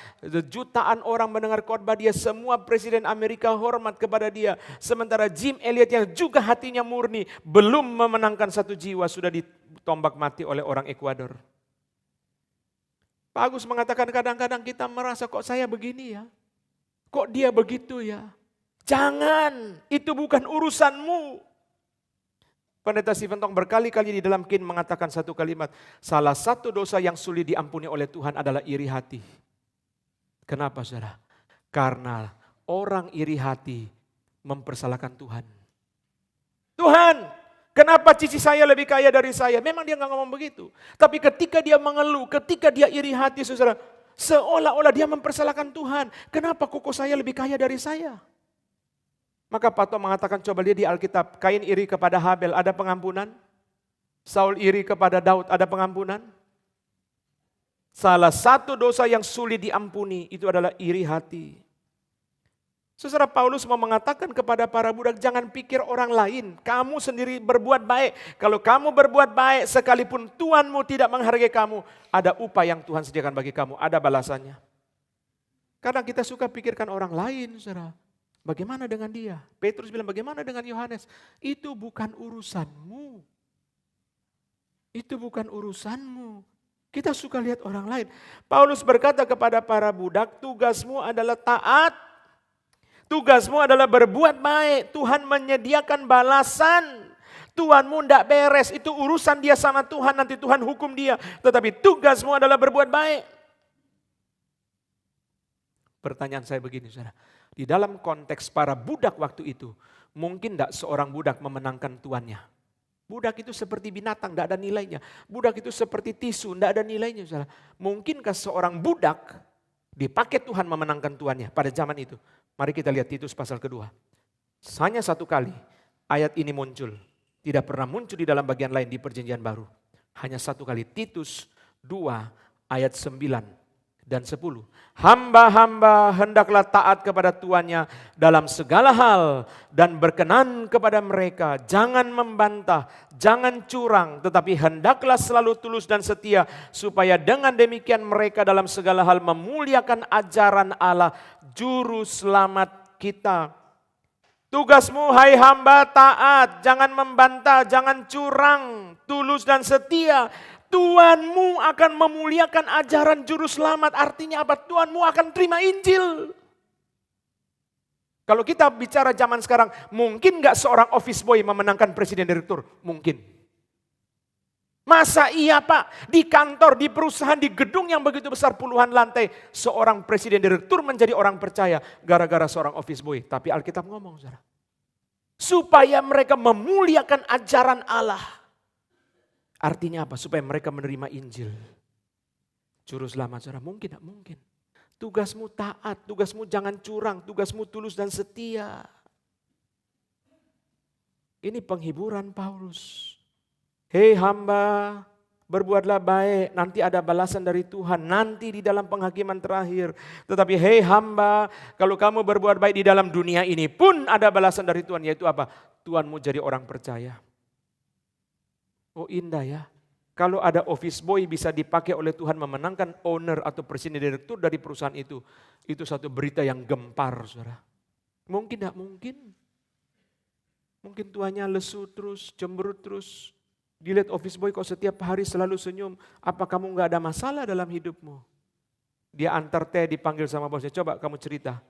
Jutaan orang mendengar khotbah dia. Semua presiden Amerika hormat kepada dia. Sementara Jim Elliot yang juga hatinya murni. Belum memenangkan satu jiwa. Sudah ditombak mati oleh orang Ekuador. Pak Agus mengatakan kadang-kadang kita merasa kok saya begini ya. Kok dia begitu ya. Jangan. Itu bukan urusanmu. Pendeta Stephen Tong berkali-kali di dalam Kin mengatakan satu kalimat. Salah satu dosa yang sulit diampuni oleh Tuhan adalah iri hati. Kenapa saudara? Karena orang iri hati mempersalahkan Tuhan. Tuhan, kenapa cici saya lebih kaya dari saya? Memang dia nggak ngomong begitu. Tapi ketika dia mengeluh, ketika dia iri hati saudara, seolah-olah dia mempersalahkan Tuhan. Kenapa koko saya lebih kaya dari saya? Maka Pak Tom mengatakan, coba lihat di Alkitab, Kain iri kepada Habel, ada pengampunan? Saul iri kepada Daud, ada pengampunan? Salah satu dosa yang sulit diampuni itu adalah iri hati. Saudara, Paulus mau mengatakan kepada para budak, jangan pikir orang lain, kamu sendiri berbuat baik. Kalau kamu berbuat baik, sekalipun Tuhanmu tidak menghargai kamu, ada upah yang Tuhan sediakan bagi kamu, ada balasannya. Kadang kita suka pikirkan orang lain, saudara. Bagaimana dengan dia? Petrus bilang, bagaimana dengan Yohanes? Itu bukan urusanmu. Itu bukan urusanmu. Kita suka lihat orang lain. Paulus berkata kepada para budak, tugasmu adalah taat. Tugasmu adalah berbuat baik. Tuhan menyediakan balasan. Tuhanmu tidak beres, itu urusan dia sama Tuhan, nanti Tuhan hukum dia. Tetapi tugasmu adalah berbuat baik. Pertanyaan saya begini, saudara. Di dalam konteks para budak waktu itu, mungkin tidak seorang budak memenangkan tuannya. Budak itu seperti binatang, tidak ada nilainya. Budak itu seperti tisu, tidak ada nilainya. Saudara. Mungkinkah seorang budak dipakai Tuhan memenangkan tuannya pada zaman itu? Mari kita lihat Titus pasal kedua. Hanya satu kali ayat ini muncul. Tidak pernah muncul di dalam bagian lain di perjanjian baru. Hanya satu kali, Titus 2 ayat 9. dan 10. Hamba-hamba hendaklah taat kepada tuannya dalam segala hal dan berkenan kepada mereka. Jangan membantah, jangan curang, tetapi hendaklah selalu tulus dan setia, supaya dengan demikian mereka dalam segala hal memuliakan ajaran Allah, Juru Selamat kita. Tugasmu hai hamba taat, jangan membantah, jangan curang, tulus dan setia. Tuanmu akan memuliakan ajaran Juru Selamat. Artinya apa? Tuanmu akan terima Injil. Kalau kita bicara zaman sekarang, mungkin gak seorang office boy memenangkan presiden direktur? Mungkin. Masa iya Pak? Di kantor, di perusahaan, di gedung yang begitu besar puluhan lantai, seorang presiden direktur menjadi orang percaya gara-gara seorang office boy. Tapi Alkitab ngomong, saudara, supaya mereka memuliakan ajaran Allah. Artinya apa? Supaya mereka menerima Injil. Juru Selamat, saudara, mungkin tak mungkin. Tugasmu taat, tugasmu jangan curang, tugasmu tulus dan setia. Ini penghiburan Paulus. Hei hamba, berbuatlah baik, nanti ada balasan dari Tuhan, nanti di dalam penghakiman terakhir. Tetapi hei hamba, kalau kamu berbuat baik di dalam dunia ini pun ada balasan dari Tuhan, yaitu apa? Tuhanmu jadi orang percaya. Oh indah ya, kalau ada office boy bisa dipakai oleh Tuhan memenangkan owner atau presiden direktur dari perusahaan itu satu berita yang gempar, saudara. Mungkin tidak mungkin. Mungkin tuannya lesu terus, cemberut terus. Dilihat office boy kok setiap hari selalu senyum, apa kamu gak ada masalah dalam hidupmu? Dia antar teh dipanggil sama bosnya, coba kamu cerita.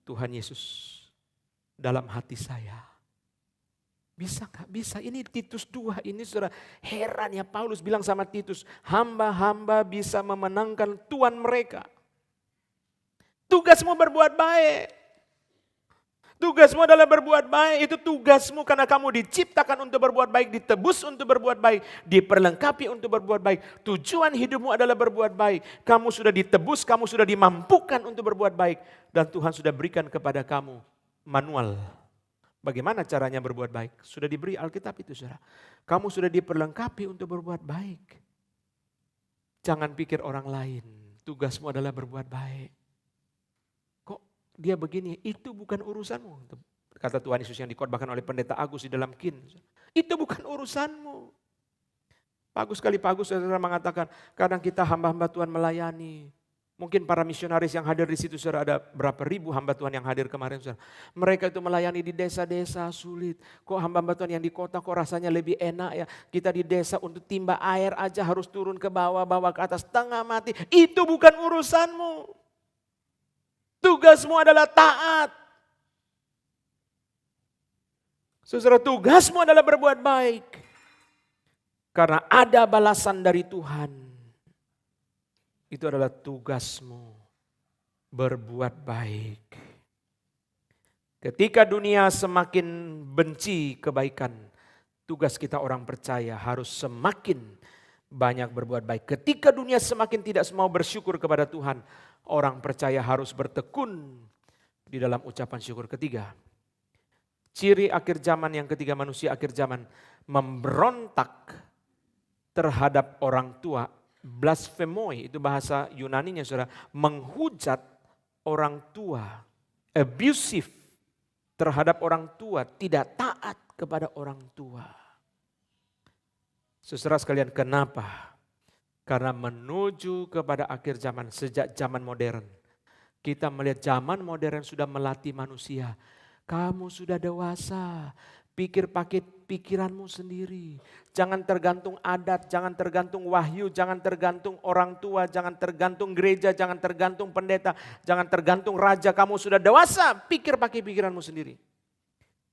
Tuhan Yesus dalam hati saya. Bisa gak? Bisa. Ini Titus 2, ini saudara, heran ya Paulus bilang sama Titus, hamba-hamba bisa memenangkan tuan mereka. Tugasmu berbuat baik. Tugasmu adalah berbuat baik, itu tugasmu karena kamu diciptakan untuk berbuat baik, ditebus untuk berbuat baik, diperlengkapi untuk berbuat baik. Tujuan hidupmu adalah berbuat baik. Kamu sudah ditebus, kamu sudah dimampukan untuk berbuat baik. Dan Tuhan sudah berikan kepada kamu manual. Bagaimana caranya berbuat baik? Sudah diberi Alkitab itu, saudara. Kamu sudah diperlengkapi untuk berbuat baik. Jangan pikir orang lain, tugasmu adalah berbuat baik. Kok dia begini? Itu bukan urusanmu. Kata Tuhan Yesus yang dikhotbahkan oleh Pendeta Agus di dalam KIN. Itu bukan urusanmu. Bagus sekali Pak Agus, saudara mengatakan, kadang kita hamba-hamba Tuhan melayani. Mungkin para misionaris yang hadir di situ, saudara, ada berapa ribu hamba Tuhan yang hadir kemarin, saudara. Mereka itu melayani di desa-desa sulit. Kok hamba Tuhan yang di kota kok rasanya lebih enak ya. Kita di desa untuk timba air aja harus turun ke bawah, bawa ke atas, tengah mati. Itu bukan urusanmu. Tugasmu adalah taat. Saudara, tugasmu adalah berbuat baik. Karena ada balasan dari Tuhan. Itu adalah tugasmu, berbuat baik. Ketika dunia semakin benci kebaikan, tugas kita orang percaya harus semakin banyak berbuat baik. Ketika dunia semakin tidak mau bersyukur kepada Tuhan, orang percaya harus bertekun di dalam ucapan syukur. Ketiga, ciri akhir zaman yang ketiga, manusia akhir zaman memberontak terhadap orang tua. Blasphemoi itu bahasa Yunaninya, saudara, menghujat orang tua, abusive terhadap orang tua, tidak taat kepada orang tua. Saudara sekalian, kenapa? Karena menuju kepada akhir zaman, sejak zaman modern, kita melihat zaman modern sudah melatih manusia. Kamu sudah dewasa, pikir pakai pikiranmu sendiri. Jangan tergantung adat, jangan tergantung wahyu, jangan tergantung orang tua, jangan tergantung gereja, jangan tergantung pendeta, jangan tergantung raja. Kamu sudah dewasa, pikir pakai pikiranmu sendiri.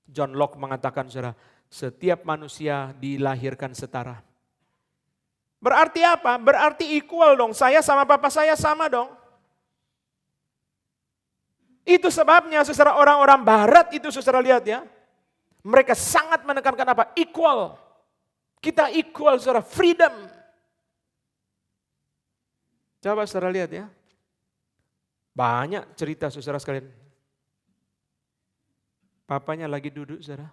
John Locke mengatakan, saudara, setiap manusia dilahirkan setara. Berarti apa? Berarti equal dong, saya sama papa saya sama dong. Itu sebabnya saudara, orang-orang barat itu saudara lihat ya. Mereka sangat menekankan apa? Equal. Kita equal, saudara, freedom. Coba saudara lihat ya. Banyak cerita saudara sekalian. Papanya lagi duduk, saudara.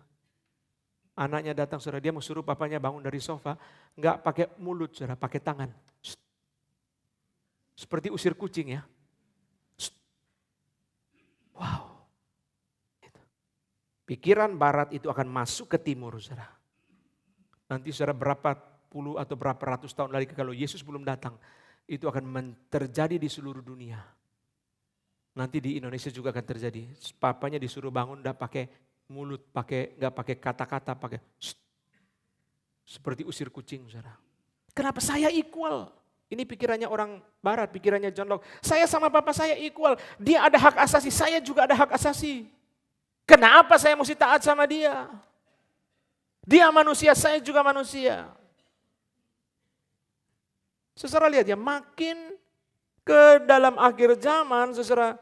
Anaknya datang, saudara, dia mau suruh papanya bangun dari sofa. Enggak pakai mulut, saudara, pakai tangan. Seperti usir kucing ya. Wow. Pikiran barat itu akan masuk ke timur, saudara. Nanti saudara berapa puluh atau berapa ratus tahun lagi kalau Yesus belum datang, itu akan terjadi di seluruh dunia. Nanti di Indonesia juga akan terjadi. Papanya disuruh bangun enggak pakai mulut, enggak pakai kata-kata, pakai seperti usir kucing, saudara. Kenapa saya equal? Ini pikirannya orang barat, pikirannya John Locke. Saya sama papa saya equal. Dia ada hak asasi, saya juga ada hak asasi. Kenapa saya mesti taat sama dia? Dia manusia, saya juga manusia. Saudara lihat ya, makin ke dalam akhir zaman, saudara,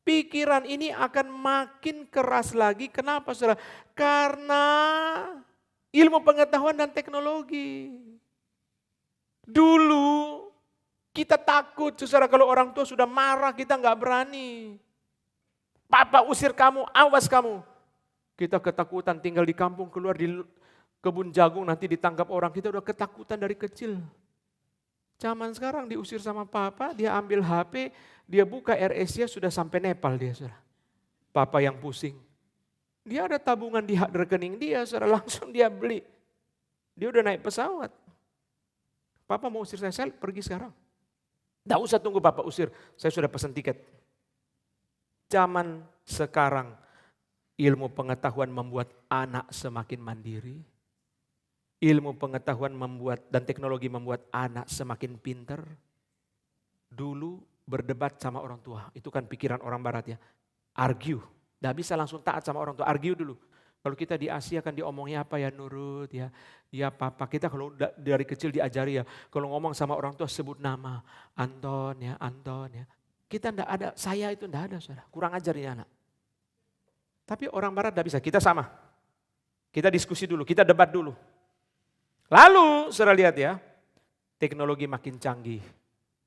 pikiran ini akan makin keras lagi. Kenapa, saudara? Karena ilmu pengetahuan dan teknologi. Dulu kita takut, saudara, kalau orang tua sudah marah kita nggak berani. Papa usir kamu, awas kamu. Kita ketakutan tinggal di kampung, keluar di kebun jagung nanti ditangkap orang. Kita udah ketakutan dari kecil. Zaman sekarang diusir sama papa, dia ambil HP, dia buka AirAsia sudah sampai Nepal dia, saudara. Papa yang pusing. Dia ada tabungan di hak rekening dia, saudara, langsung dia beli. Dia udah naik pesawat. Papa mau usir saya pergi sekarang. Tidak usah tunggu papa usir, saya sudah pesan tiket. Zaman sekarang ilmu pengetahuan membuat anak semakin mandiri. Ilmu pengetahuan membuat dan teknologi membuat anak semakin pintar. Dulu berdebat sama orang tua, itu kan pikiran orang barat ya. Argue, tidak bisa langsung taat sama orang tua, argue dulu. Kalau kita di Asia kan diomongnya apa ya, nurut ya. Ya papa, kita kalau dari kecil diajari ya, kalau ngomong sama orang tua sebut nama. Anton ya, Anton ya. Kita tidak ada, saya itu tidak ada, saudara. Kurang ajar ini anak. Tapi orang barat tidak bisa, kita sama. Kita diskusi dulu, kita debat dulu. Lalu, saudara lihat ya, teknologi makin canggih.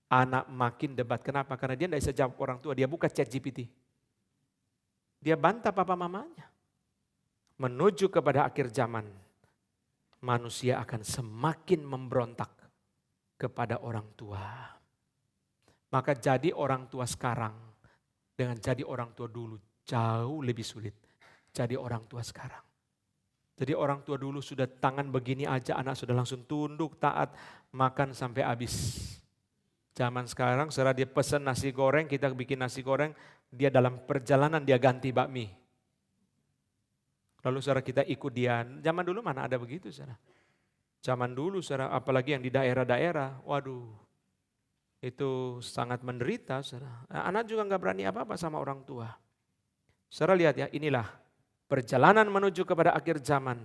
Anak makin debat, kenapa? Karena dia tidak bisa jawab orang tua, dia buka ChatGPT. Dia bantah papa mamanya. Menuju kepada akhir zaman, manusia akan semakin memberontak kepada orang tua. Maka jadi orang tua sekarang dengan jadi orang tua dulu jauh lebih sulit. Jadi orang tua sekarang. Jadi orang tua dulu sudah tangan begini aja anak sudah langsung tunduk, taat, makan sampai habis. Zaman sekarang setelah dia pesan nasi goreng, kita bikin nasi goreng, dia dalam perjalanan dia ganti bakmi. Lalu saudara kita ikut dia. Zaman dulu mana ada begitu, saudara? Zaman dulu saudara, apalagi yang di daerah-daerah, waduh. Itu sangat menderita, saudara. Anak juga nggak berani apa-apa sama orang tua. Saudara lihat ya, inilah perjalanan menuju kepada akhir zaman.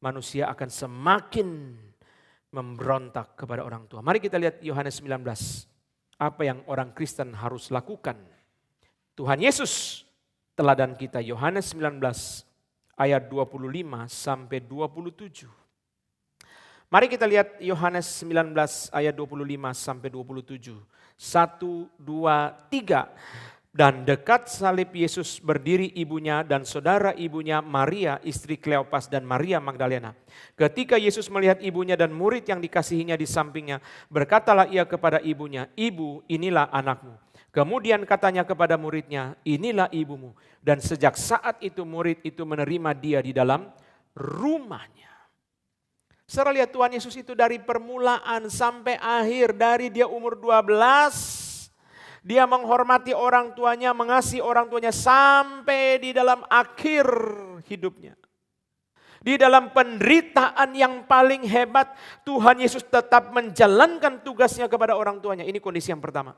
Manusia akan semakin memberontak kepada orang tua. Mari kita lihat Yohanes 19. Apa yang orang Kristen harus lakukan. Tuhan Yesus, teladan kita, Yohanes 19 ayat 25 sampai 27. Mari kita lihat Yohanes 19 ayat 25 sampai 27. 1, 2, 3. Dan dekat salib Yesus berdiri ibunya dan saudara ibunya Maria, istri Kleopas dan Maria Magdalena. Ketika Yesus melihat ibunya dan murid yang dikasihinya di sampingnya, berkatalah ia kepada ibunya, "Ibu, inilah anakmu." Kemudian katanya kepada muridnya, "Inilah ibumu." Dan sejak saat itu murid itu menerima dia di dalam rumahnya. Saudara lihat Tuhan Yesus itu dari permulaan sampai akhir, dari dia umur 12, dia menghormati orang tuanya, mengasihi orang tuanya sampai di dalam akhir hidupnya. Di dalam penderitaan yang paling hebat, Tuhan Yesus tetap menjalankan tugasnya kepada orang tuanya. Ini kondisi yang pertama.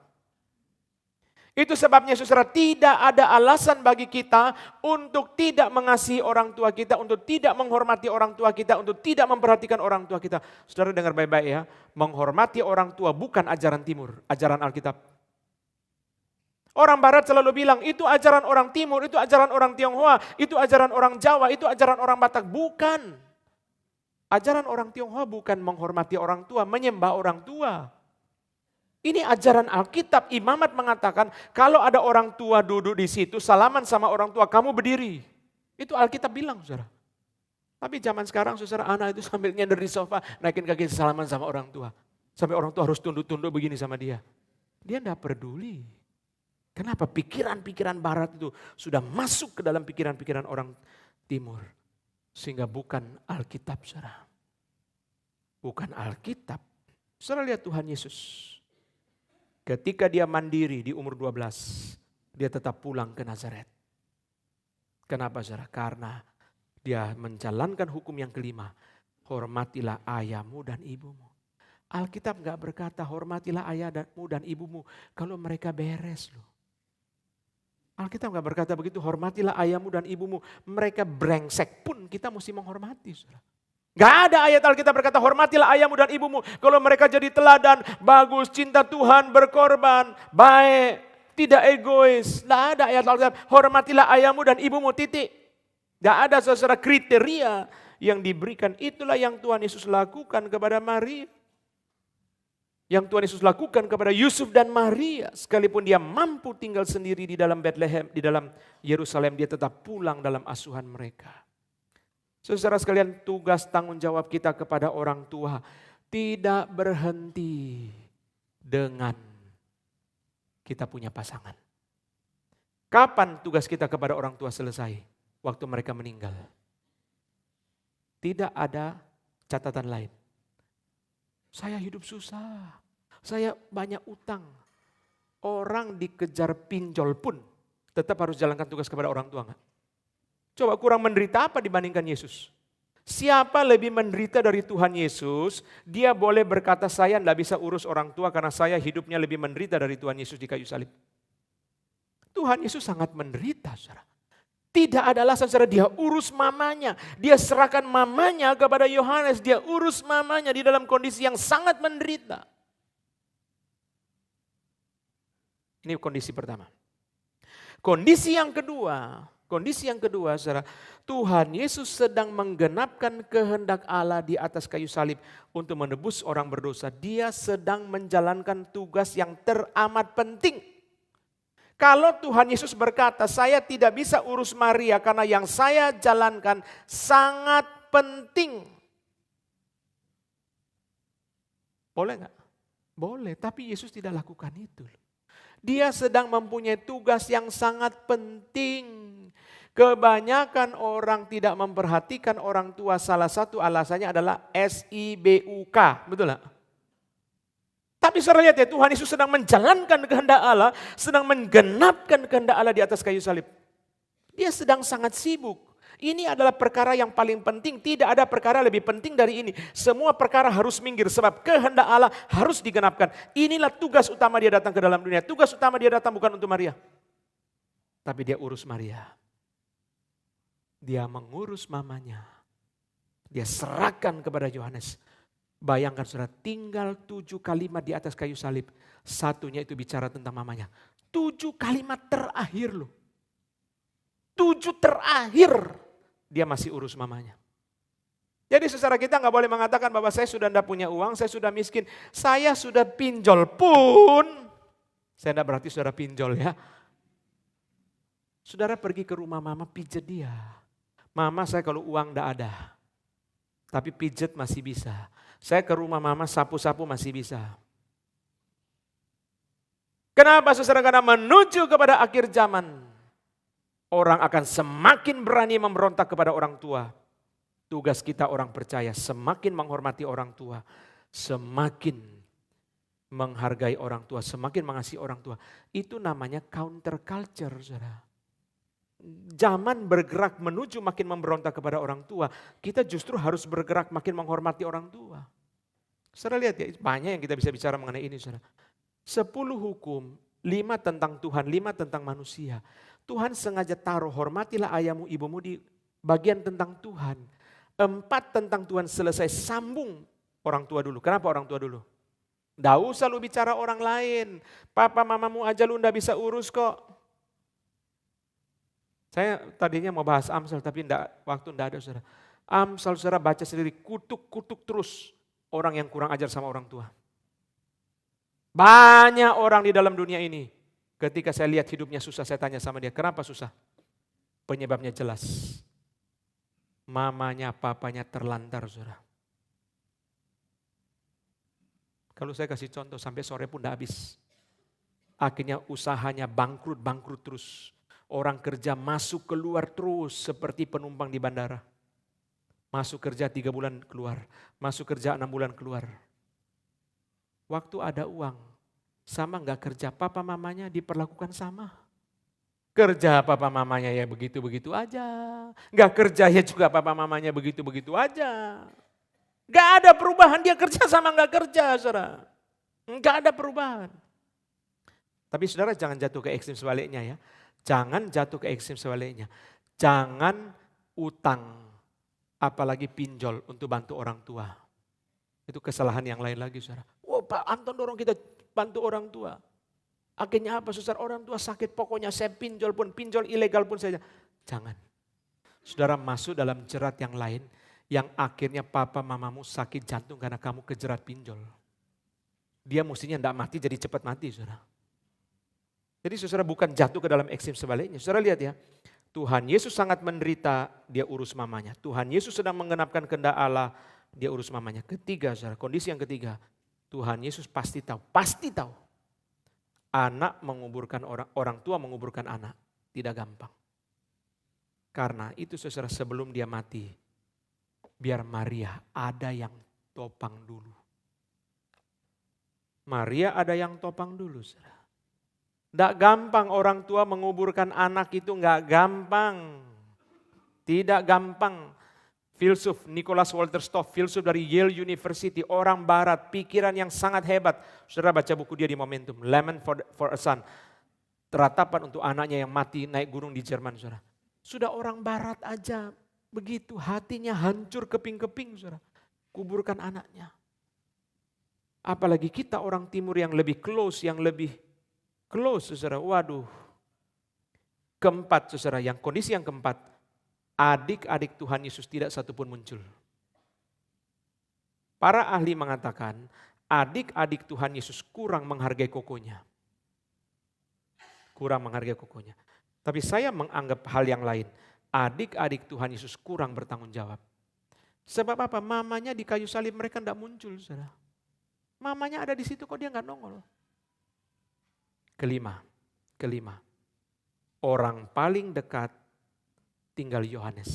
Itu sebabnya saudara tidak ada alasan bagi kita untuk tidak mengasihi orang tua kita, untuk tidak menghormati orang tua kita, untuk tidak memperhatikan orang tua kita. Saudara dengar baik-baik ya, menghormati orang tua bukan ajaran timur, ajaran Alkitab. Orang barat selalu bilang itu ajaran orang timur, itu ajaran orang Tionghoa, itu ajaran orang Jawa, itu ajaran orang Batak. Bukan. Ajaran orang Tionghoa bukan menghormati orang tua, menyembah orang tua. Ini ajaran Alkitab. Imamat mengatakan kalau ada orang tua duduk di situ, salaman sama orang tua, kamu berdiri. Itu Alkitab bilang, saudara. Tapi zaman sekarang, saudara, anak itu sambil nyender di sofa, naikin kaki salaman sama orang tua. Sampai orang tua harus tunduk-tunduk begini sama dia. Dia tidak peduli. Kenapa? Pikiran-pikiran barat itu sudah masuk ke dalam pikiran-pikiran orang timur. Sehingga bukan Alkitab, saudara. Bukan Alkitab. Saudara lihat Tuhan Yesus. Ketika dia mandiri di umur 12, dia tetap pulang ke Nazaret. Kenapa, saudara? Karena dia menjalankan hukum yang kelima. Hormatilah ayahmu dan ibumu. Alkitab gak berkata hormatilah ayahmu dan ibumu kalau mereka beres loh. Alkitab gak berkata begitu, hormatilah ayahmu dan ibumu. Mereka brengsek pun kita mesti menghormati, saudara. Gak ada ayat Alkitab berkata hormatilah ayahmu dan ibumu. Kalau mereka jadi teladan, bagus, cinta Tuhan, berkorban, baik, tidak egois. Gak ada ayat Alkitab hormatilah ayahmu dan ibumu, titik. Gak ada secara kriteria yang diberikan. Itulah yang Tuhan Yesus lakukan kepada Maria. Yang Tuhan Yesus lakukan kepada Yusuf dan Maria. Sekalipun dia mampu tinggal sendiri di dalam Bethlehem, di dalam Yerusalem, dia tetap pulang dalam asuhan mereka. Saudara sekalian, tugas tanggung jawab kita kepada orang tua tidak berhenti dengan kita punya pasangan. Kapan tugas kita kepada orang tua selesai? Waktu mereka meninggal. Tidak ada catatan lain. Saya hidup susah, saya banyak utang. Orang dikejar pinjol pun tetap harus jalankan tugas kepada orang tua, enggak? Coba kurang menderita apa dibandingkan Yesus? Siapa lebih menderita dari Tuhan Yesus? Dia boleh berkata saya tidak bisa urus orang tua karena saya hidupnya lebih menderita dari Tuhan Yesus di kayu salib. Tuhan Yesus sangat menderita, saudara. Tidak ada alasan, saudara, dia urus mamanya. Dia serahkan mamanya kepada Yohanes. Dia urus mamanya di dalam kondisi yang sangat menderita. Ini kondisi pertama. Kondisi yang kedua, saudara, Tuhan Yesus sedang menggenapkan kehendak Allah di atas kayu salib untuk menebus orang berdosa. Dia sedang menjalankan tugas yang teramat penting. Kalau Tuhan Yesus berkata, saya tidak bisa urus Maria karena yang saya jalankan sangat penting. Boleh nggak? Boleh, tapi Yesus tidak lakukan itu. Dia sedang mempunyai tugas yang sangat penting. Kebanyakan orang tidak memperhatikan orang tua, salah satu alasannya adalah SIBUK, betul nggak? Tapi saudara lihat ya, Tuhan Yesus sedang menjalankan kehendak Allah, sedang menggenapkan kehendak Allah di atas kayu salib. Dia sedang sangat sibuk. Ini adalah perkara yang paling penting, tidak ada perkara lebih penting dari ini. Semua perkara harus minggir sebab kehendak Allah harus digenapkan. Inilah tugas utama dia datang ke dalam dunia. Tugas utama dia datang bukan untuk Maria. Tapi dia urus Maria. Dia mengurus mamanya. Dia serahkan kepada Yohanes. Bayangkan saudara, tinggal 7 kalimat di atas kayu salib. Satunya itu bicara tentang mamanya. 7 kalimat terakhir loh. 7 terakhir dia masih urus mamanya. Jadi saudara, kita nggak boleh mengatakan bahwa saya sudah tidak punya uang, saya sudah miskin. Saya sudah pinjol pun. Saya tidak berarti saudara pinjol ya. Saudara pergi ke rumah mama, pijet dia. Mama, saya kalau uang tidak ada. Tapi pijet masih bisa. Saya ke rumah mama, sapu-sapu masih bisa. Kenapa saudara? Karena menuju kepada akhir zaman, orang akan semakin berani memberontak kepada orang tua. Tugas kita orang percaya, semakin menghormati orang tua, semakin menghargai orang tua, semakin mengasihi orang tua. Itu namanya counter culture, saudara. Zaman bergerak menuju makin memberontak kepada orang tua, kita justru harus bergerak makin menghormati orang tua. Saudara lihat ya, banyak yang kita bisa bicara mengenai ini, saudara. 10 hukum, 5 tentang Tuhan, 5 tentang manusia. Tuhan sengaja taruh hormatilah ayahmu ibumu di bagian tentang Tuhan. 4 tentang Tuhan selesai, sambung orang tua dulu. Kenapa orang tua dulu? Nggak usah lu bicara orang lain. Papa mamamu aja lu nggak bisa urus kok. Saya tadinya mau bahas Amsal tapi waktu enggak ada, saudara. Amsal, saudara, baca sendiri, kutuk-kutuk terus orang yang kurang ajar sama orang tua. Banyak orang di dalam dunia ini, ketika saya lihat hidupnya susah, saya tanya sama dia, kenapa susah? Penyebabnya jelas. Mamanya, papanya terlantar, saudara. Kalau saya kasih contoh, sampai sore pun enggak habis. Akhirnya usahanya bangkrut terus. Orang kerja masuk keluar terus seperti penumpang di bandara. Masuk kerja 3 bulan keluar, masuk kerja 6 bulan keluar. Waktu ada uang, sama gak kerja papa mamanya diperlakukan sama. Kerja papa mamanya ya begitu-begitu aja. Gak kerja ya juga papa mamanya begitu-begitu aja. Gak ada perubahan, dia kerja sama gak kerja, saudara. Gak ada perubahan. Tapi saudara jangan jatuh ke ekstrem sebaliknya ya. Jangan jatuh ke ekstrem sebaliknya. Jangan utang, apalagi pinjol untuk bantu orang tua. Itu kesalahan yang lain lagi saudara. Wah Pak Anton dorong kita bantu orang tua. Akhirnya apa saudara? Orang tua sakit, pokoknya saya pinjol ilegal pun saja. Jangan. Saudara masuk dalam jerat yang lain, yang akhirnya papa mamamu sakit jantung karena kamu kejerat pinjol. Dia mestinya tidak mati jadi cepat mati saudara. Jadi saudara bukan jatuh ke dalam ekstrem sebaliknya. Saudara lihat ya, Tuhan Yesus sangat menderita, dia urus mamanya. Tuhan Yesus sedang menggenapkan kehendak Allah, dia urus mamanya. Ketiga saudara, kondisi yang ketiga, Tuhan Yesus pasti tahu. Anak menguburkan orang tua menguburkan anak, tidak gampang. Karena itu saudara sebelum dia mati, biar Maria ada yang topang dulu. Maria ada yang topang dulu saudara. Tidak gampang orang tua menguburkan anak itu, nggak gampang. Tidak gampang. Filsuf Nicholas Walter Stoff, filsuf dari Yale University, orang barat, pikiran yang sangat hebat. Saudara baca buku dia di Momentum, Lament for a Son. Teratapan untuk anaknya yang mati naik gunung di Jerman saudara. Sudah orang barat aja begitu, hatinya hancur keping-keping saudara. Kuburkan anaknya. Apalagi kita orang timur yang lebih close, saudara. Waduh. Keempat, saudara, kondisi yang keempat, adik-adik Tuhan Yesus tidak satupun muncul. Para ahli mengatakan, adik-adik Tuhan Yesus kurang menghargai kokonya. Tapi saya menganggap hal yang lain. Adik-adik Tuhan Yesus kurang bertanggung jawab. Sebab apa? Mamanya di kayu salib mereka tidak muncul, saudara. Mamanya ada di situ kok dia nggak nongol. Kelima, orang paling dekat tinggal Yohanes.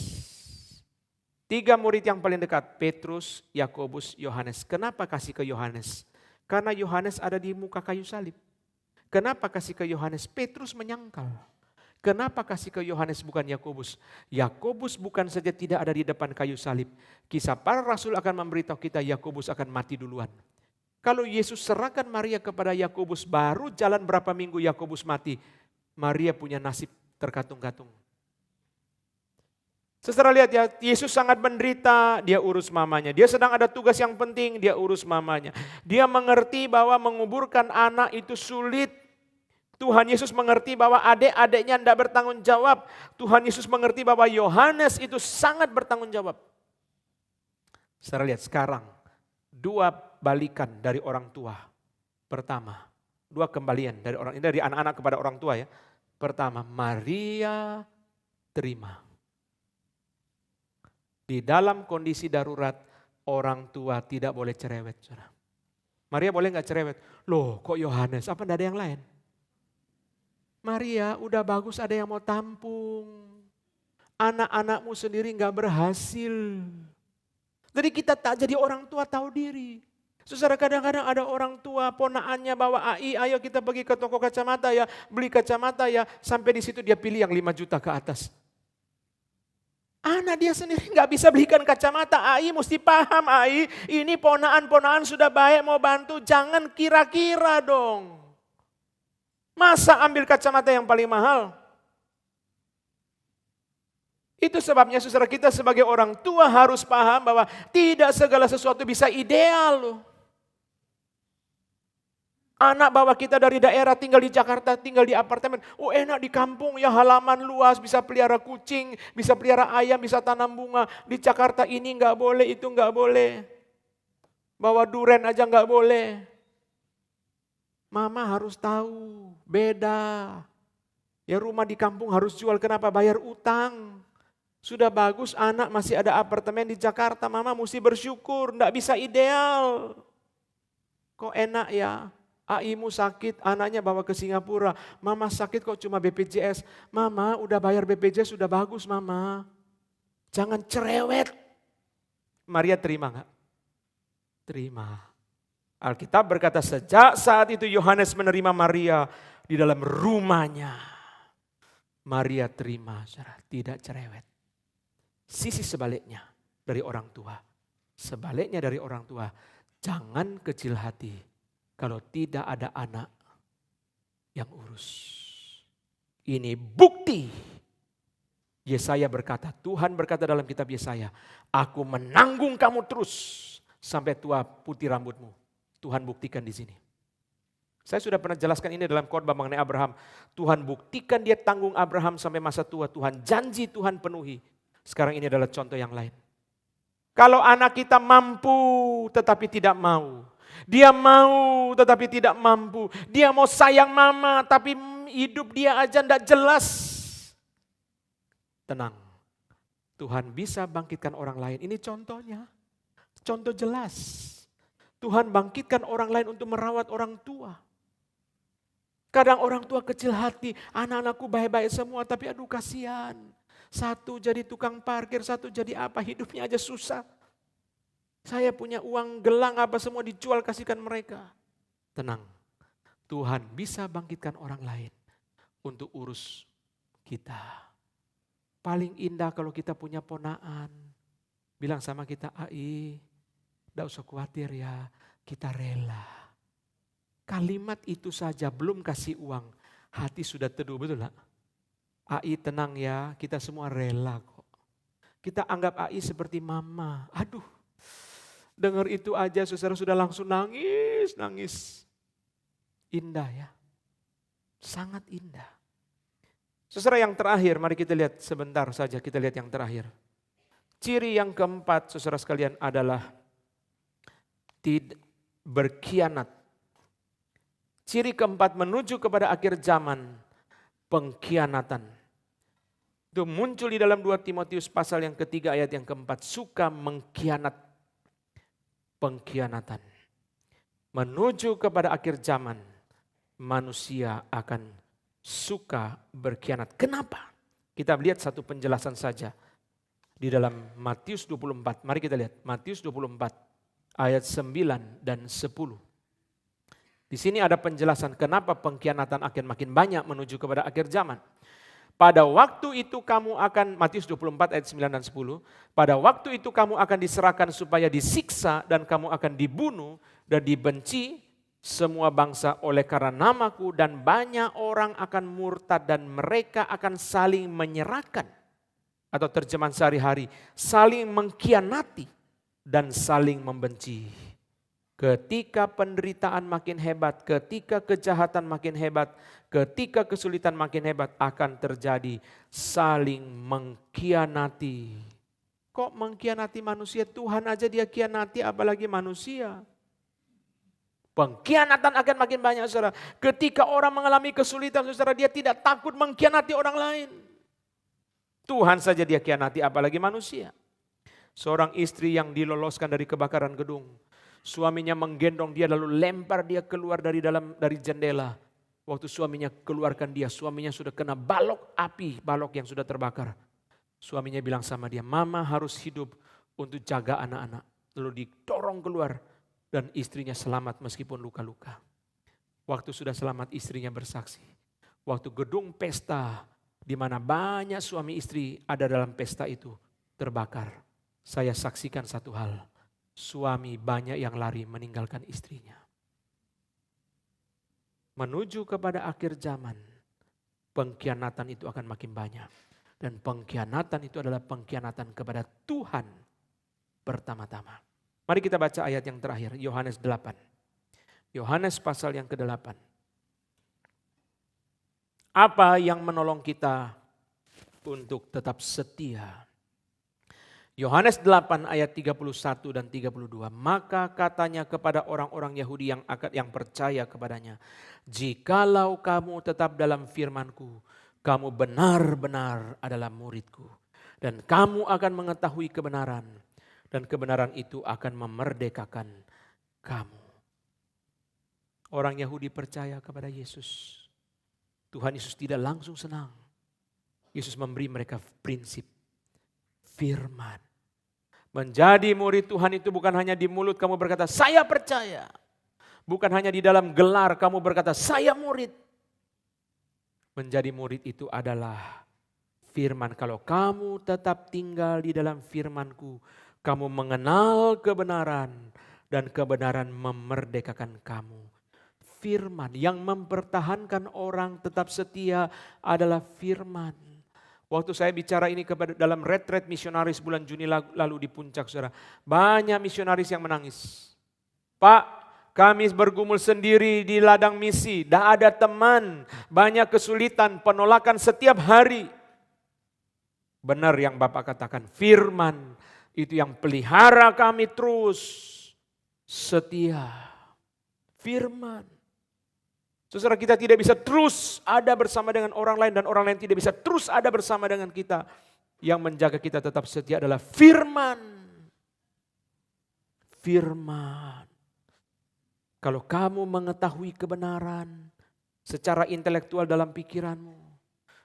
3 murid yang paling dekat, Petrus, Yakobus, Yohanes. Kenapa kasih ke Yohanes? Karena Yohanes ada di muka kayu salib. Kenapa kasih ke Yohanes? Petrus menyangkal. Kenapa kasih ke Yohanes bukan Yakobus? Yakobus bukan saja tidak ada di depan kayu salib. Kisah para rasul akan memberitahu kita Yakobus akan mati duluan. Kalau Yesus serahkan Maria kepada Yakobus, baru jalan berapa minggu Yakobus mati. Maria punya nasib terkatung-katung. Saudara lihat ya, Yesus sangat menderita, dia urus mamanya. Dia sedang ada tugas yang penting, dia urus mamanya. Dia mengerti bahwa menguburkan anak itu sulit. Tuhan Yesus mengerti bahwa adik-adiknya tidak bertanggung jawab. Tuhan Yesus mengerti bahwa Yohanes itu sangat bertanggung jawab. Saudara lihat sekarang, 2 balikan dari orang tua. Pertama, 2 kembalian dari orang, ini dari anak-anak kepada orang tua ya. Pertama, Maria terima. Di dalam kondisi darurat, orang tua tidak boleh cerewet. Saudara. Maria boleh nggak cerewet? Loh kok Yohanes, apa tidak ada yang lain? Maria udah bagus ada yang mau tampung. Anak-anakmu sendiri nggak berhasil. Jadi kita tak jadi orang tua tahu diri. Saudara kadang-kadang ada orang tua ponaannya bawa AI, ayo kita pergi ke toko kacamata ya, beli kacamata ya, sampai di situ dia pilih yang 5 juta ke atas. Anak dia sendiri nggak bisa belikan kacamata, AI mesti paham AI, ini ponaan-ponaan sudah baik mau bantu, jangan kira-kira dong. Masa ambil kacamata yang paling mahal? Itu sebabnya saudara kita sebagai orang tua harus paham bahwa tidak segala sesuatu bisa ideal loh. Anak bawa kita dari daerah tinggal di Jakarta, tinggal di apartemen. Oh enak di kampung ya halaman luas, bisa pelihara kucing, bisa pelihara ayam, bisa tanam bunga. Di Jakarta ini nggak boleh, itu nggak boleh. Bawa duren aja nggak boleh. Mama harus tahu, beda. Ya rumah di kampung harus jual, kenapa? Bayar utang. Sudah bagus anak masih ada apartemen di Jakarta, mama mesti bersyukur, nggak bisa ideal. Kok enak ya? Aimu sakit, anaknya bawa ke Singapura. Mama sakit kok cuma BPJS. Mama udah bayar BPJS sudah bagus mama. Jangan cerewet. Maria terima gak? Terima. Alkitab berkata sejak saat itu Yohanes menerima Maria di dalam rumahnya. Maria terima, saudara, tidak cerewet. Sisi sebaliknya dari orang tua. Sebaliknya dari orang tua, jangan kecil hati kalau tidak ada anak yang urus. Ini bukti. Yesaya berkata, Tuhan berkata dalam kitab Yesaya, aku menanggung kamu terus sampai tua putih rambutmu. Tuhan buktikan di sini. Saya sudah pernah jelaskan ini dalam khotbah mengenai Abraham. Tuhan buktikan dia tanggung Abraham sampai masa tua. Tuhan janji, Tuhan penuhi. Sekarang ini adalah contoh yang lain. Kalau anak kita mampu tetapi tidak mau. Dia mau tetapi tidak mampu. Dia mau sayang mama tapi hidup dia aja tidak jelas. Tenang. Tuhan bisa bangkitkan orang lain. Ini contohnya. Contoh jelas. Tuhan bangkitkan orang lain untuk merawat orang tua. Kadang orang tua kecil hati, anak-anakku baik-baik semua tapi aduh kasihan. Satu jadi tukang parkir, satu jadi apa, hidupnya aja susah. Saya punya uang gelang apa semua dijual kasihkan mereka. Tenang, Tuhan bisa bangkitkan orang lain untuk urus kita. Paling indah kalau kita punya ponaan. Bilang sama kita, Ai, tidak usah khawatir ya, kita rela. Kalimat itu saja belum kasih uang, hati sudah teduh, betul tak? Ai tenang ya, kita semua rela kok. Kita anggap Ai seperti mama. Aduh, dengar itu aja saudara sudah langsung nangis. Indah ya, sangat indah. Saudara yang terakhir, mari kita lihat sebentar saja, kita lihat yang terakhir. Ciri yang keempat saudara sekalian adalah tidak berkhianat. Ciri keempat menuju kepada akhir zaman, pengkhianatan. Itu muncul di dalam 2 Timotius pasal yang ketiga ayat yang keempat. Suka mengkhianat. Pengkhianatan. Menuju kepada akhir zaman, manusia akan suka berkhianat. Kenapa? Kita lihat satu penjelasan saja. Di dalam Matius 24. Mari kita lihat. Matius 24. Ayat 9 dan 10. Di sini ada penjelasan kenapa pengkhianatan akan makin banyak menuju kepada akhir zaman. Pada waktu itu kamu akan, Matius 24 ayat 9 dan 10. Pada waktu itu kamu akan diserahkan supaya disiksa dan kamu akan dibunuh dan dibenci semua bangsa oleh karena namaku dan banyak orang akan murtad dan mereka akan saling menyerahkan. Atau terjemahan sehari-hari, saling mengkhianati dan saling membenci. Ketika penderitaan makin hebat, ketika kejahatan makin hebat, ketika kesulitan makin hebat akan terjadi saling mengkhianati. Kok mengkhianati manusia? Tuhan aja dia khianati apalagi manusia. Pengkhianatan akan makin banyak saudara. Ketika orang mengalami kesulitan saudara dia tidak takut mengkhianati orang lain. Tuhan saja dia khianati apalagi manusia. Seorang istri yang diloloskan dari kebakaran gedung. Suaminya menggendong dia lalu lempar dia keluar dari jendela. Waktu suaminya keluarkan dia, suaminya sudah kena balok api, balok yang sudah terbakar. Suaminya bilang sama dia, mama harus hidup untuk jaga anak-anak. Lalu didorong keluar dan istrinya selamat meskipun luka-luka. Waktu sudah selamat istrinya bersaksi. Waktu gedung pesta di mana banyak suami istri ada dalam pesta itu terbakar. Saya saksikan satu hal, suami banyak yang lari meninggalkan istrinya. Menuju kepada akhir zaman, pengkhianatan itu akan makin banyak. Dan pengkhianatan itu adalah pengkhianatan kepada Tuhan pertama-tama. Mari kita baca ayat yang terakhir, Yohanes 8. Yohanes pasal yang ke-8. Apa yang menolong kita untuk tetap setia? Yohanes 8 ayat 31 dan 32. Maka katanya kepada orang-orang Yahudi yang percaya kepadanya. Jikalau kamu tetap dalam firman-Ku, kamu benar-benar adalah murid-Ku. Dan kamu akan mengetahui kebenaran. Dan kebenaran itu akan memerdekakan kamu. orang Yahudi percaya kepada Yesus, Tuhan Yesus tidak langsung senang. Yesus memberi mereka prinsip firman. Menjadi murid Tuhan itu bukan hanya di mulut kamu berkata, saya percaya. Bukan hanya di dalam gelar kamu berkata, saya murid. Menjadi murid itu adalah firman. Kalau kamu tetap tinggal di dalam firman-Ku, kamu mengenal kebenaran dan kebenaran memerdekakan kamu. Firman yang mempertahankan orang tetap setia adalah firman. Waktu saya bicara ini dalam retret misionaris bulan Juni lalu di Puncak, saudara, banyak misionaris yang menangis. Pak, kami bergumul sendiri di ladang misi, tidak ada teman, banyak kesulitan, penolakan setiap hari. Benar yang Bapak katakan, firman itu yang pelihara kami terus setia. Firman. Saudara, kita tidak bisa terus ada bersama dengan orang lain dan orang lain tidak bisa terus ada bersama dengan kita. Yang menjaga kita tetap setia adalah firman. Firman. Kalau kamu mengetahui kebenaran secara intelektual dalam pikiranmu,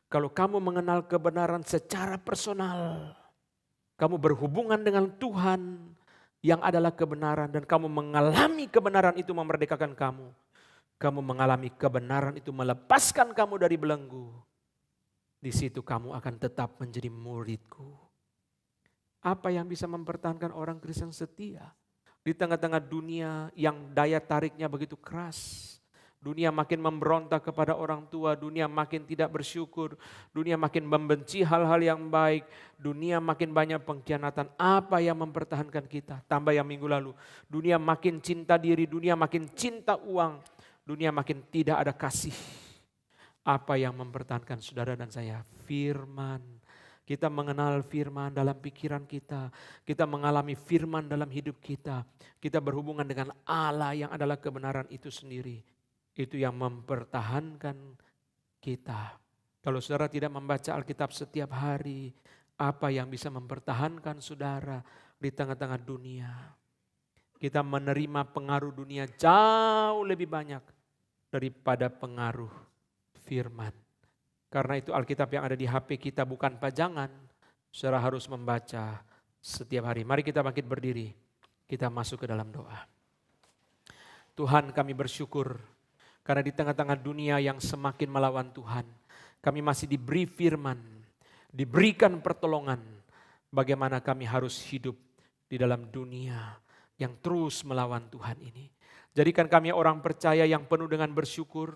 kalau kamu mengenal kebenaran secara personal, kamu berhubungan dengan Tuhan yang adalah kebenaran dan kamu mengalami kebenaran itu memerdekakan kamu. Kamu mengalami kebenaran itu melepaskan kamu dari belenggu. Di situ kamu akan tetap menjadi muridku. Apa yang bisa mempertahankan orang Kristen setia? Di tengah-tengah dunia yang daya tariknya begitu keras. Dunia makin memberontak kepada orang tua, dunia makin tidak bersyukur, dunia makin membenci hal-hal yang baik, dunia makin banyak pengkhianatan. Apa yang mempertahankan kita? Tambah yang minggu lalu, dunia makin cinta diri, dunia makin cinta uang, dunia makin tidak ada kasih. Apa yang mempertahankan saudara dan saya? Firman. Kita mengenal firman dalam pikiran kita. Kita mengalami firman dalam hidup kita. Kita berhubungan dengan Allah yang adalah kebenaran itu sendiri. Itu yang mempertahankan kita. Kalau saudara tidak membaca Alkitab setiap hari, apa yang bisa mempertahankan saudara di tengah-tengah dunia? Kita menerima pengaruh dunia jauh lebih banyak daripada pengaruh firman. Karena itu Alkitab yang ada di HP kita bukan pajangan, saudara harus membaca setiap hari. Mari kita bangkit berdiri, kita masuk ke dalam doa. Tuhan, kami bersyukur karena di tengah-tengah dunia yang semakin melawan Tuhan, kami masih diberi firman, diberikan pertolongan bagaimana kami harus hidup di dalam dunia yang terus melawan Tuhan ini. Jadikan kami orang percaya yang penuh dengan bersyukur,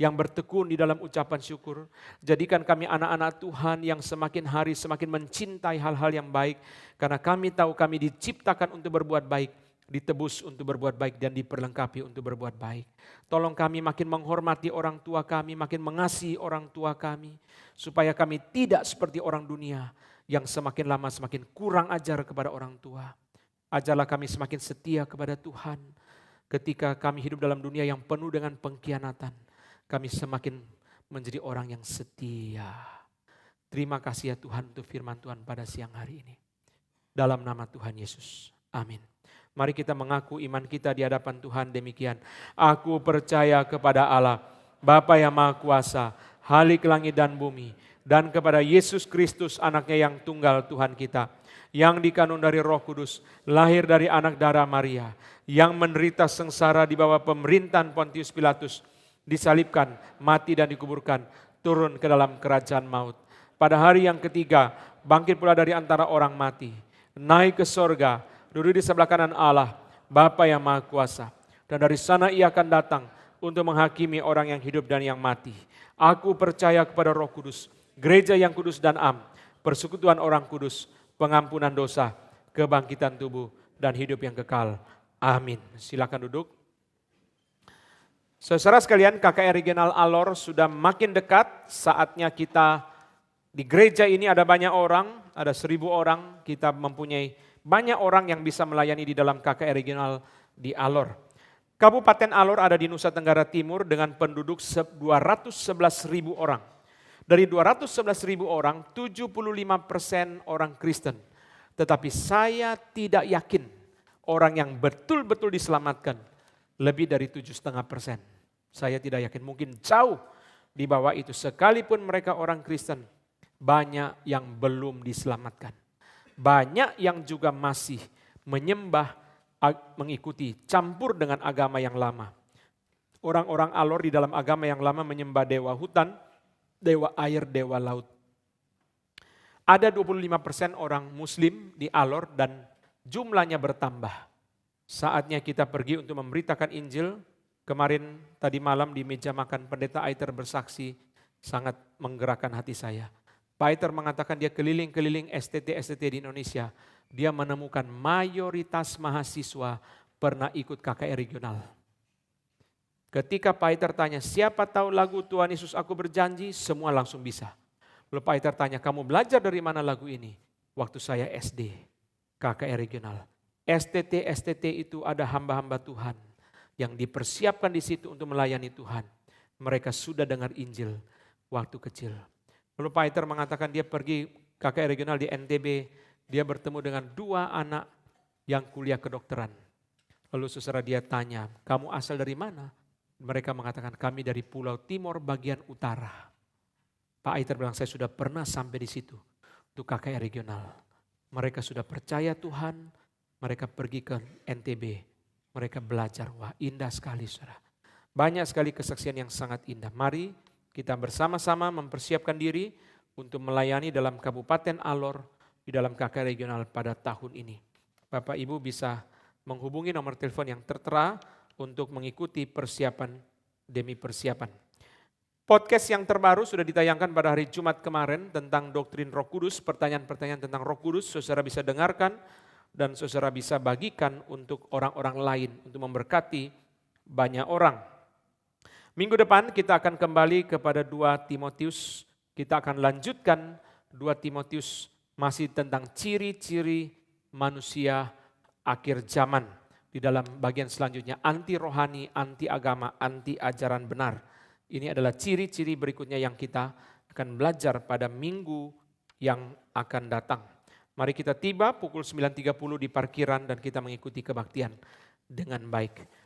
yang bertekun di dalam ucapan syukur. Jadikan kami anak-anak Tuhan yang semakin hari semakin mencintai hal-hal yang baik. Karena kami tahu kami diciptakan untuk berbuat baik, ditebus untuk berbuat baik dan diperlengkapi untuk berbuat baik. Tolong kami makin menghormati orang tua kami, makin mengasihi orang tua kami. Supaya kami tidak seperti orang dunia yang semakin lama semakin kurang ajar kepada orang tua. Ajarlah kami semakin setia kepada Tuhan. Ketika kami hidup dalam dunia yang penuh dengan pengkhianatan, kami semakin menjadi orang yang setia. Terima kasih ya Tuhan untuk firman Tuhan pada siang hari ini. Dalam nama Tuhan Yesus. Amin. Mari kita mengaku iman kita di hadapan Tuhan demikian. Aku percaya kepada Allah, Bapa yang Maha Kuasa, Halik langit dan bumi, dan kepada Yesus Kristus anaknya yang tunggal Tuhan kita, yang dikandung dari Roh Kudus, lahir dari anak darah Maria, yang menderita sengsara di bawah pemerintahan Pontius Pilatus, disalibkan, mati dan dikuburkan, turun ke dalam kerajaan maut. Pada hari yang ketiga, bangkit pula dari antara orang mati, naik ke sorga, duduk di sebelah kanan Allah, Bapa yang Maha Kuasa. Dan dari sana ia akan datang untuk menghakimi orang yang hidup dan yang mati. Aku percaya kepada Roh Kudus, gereja yang kudus dan am, persekutuan orang kudus, pengampunan dosa, kebangkitan tubuh, dan hidup yang kekal. Amin. Silakan duduk. Saudara sekalian, KKR Regional Alor sudah makin dekat, saatnya kita di gereja ini ada banyak orang, ada 1.000 orang, kita mempunyai banyak orang yang bisa melayani di dalam KKR Regional di Alor. Kabupaten Alor ada di Nusa Tenggara Timur dengan penduduk 211.000 orang. Dari 211.000 orang, 75% orang Kristen. Tetapi saya tidak yakin orang yang betul-betul diselamatkan lebih dari 7,5%. Saya tidak yakin, mungkin jauh di bawah itu. Sekalipun mereka orang Kristen, banyak yang belum diselamatkan. Banyak yang juga masih menyembah, mengikuti, campur dengan agama yang lama. Orang-orang alor di dalam agama yang lama menyembah dewa hutan, dewa air, dewa laut. Ada 25% orang muslim di alor dan jumlahnya bertambah. Saatnya kita pergi untuk memberitakan Injil. Kemarin tadi malam di meja makan Pendeta Aiter bersaksi sangat menggerakkan hati saya. Pak Aiter mengatakan dia keliling-keliling STT di Indonesia. Dia menemukan mayoritas mahasiswa pernah ikut KKR regional. Ketika Pak Aiter tanya, siapa tahu lagu Tuhan Yesus Aku Berjanji? Semua langsung bisa. Lalu Pak Aiter tanya, kamu belajar dari mana lagu ini? Waktu saya SD, KKR regional. STT itu ada hamba-hamba Tuhan yang dipersiapkan di situ untuk melayani Tuhan. Mereka sudah dengar Injil waktu kecil. Lalu Pak Aiter mengatakan dia pergi KKR regional di NTB. Dia bertemu dengan 2 anak yang kuliah kedokteran. Lalu saudara dia tanya, kamu asal dari mana? Mereka mengatakan kami dari Pulau Timor bagian utara. Pak Aiter bilang saya sudah pernah sampai di situ untuk KKR regional. Mereka sudah percaya Tuhan, mereka pergi ke NTB, mereka belajar. Wah, indah sekali saudara. Banyak sekali kesaksian yang sangat indah. Mari kita bersama-sama mempersiapkan diri untuk melayani dalam Kabupaten Alor di dalam KKR regional pada tahun ini. Bapak Ibu bisa menghubungi nomor telepon yang tertera untuk mengikuti persiapan demi persiapan. Podcast yang terbaru sudah ditayangkan pada hari Jumat kemarin tentang doktrin Roh Kudus, pertanyaan-pertanyaan tentang Roh Kudus, saudara bisa dengarkan dan saudara bisa bagikan untuk orang-orang lain untuk memberkati banyak orang. Minggu depan kita akan kembali kepada 2 Timotius, kita akan lanjutkan 2 Timotius masih tentang ciri-ciri manusia akhir zaman. Di dalam bagian selanjutnya, anti rohani, anti agama, anti ajaran benar. Ini adalah ciri-ciri berikutnya yang kita akan belajar pada minggu yang akan datang. Mari kita tiba pukul 9.30 di parkiran dan kita mengikuti kebaktian dengan baik.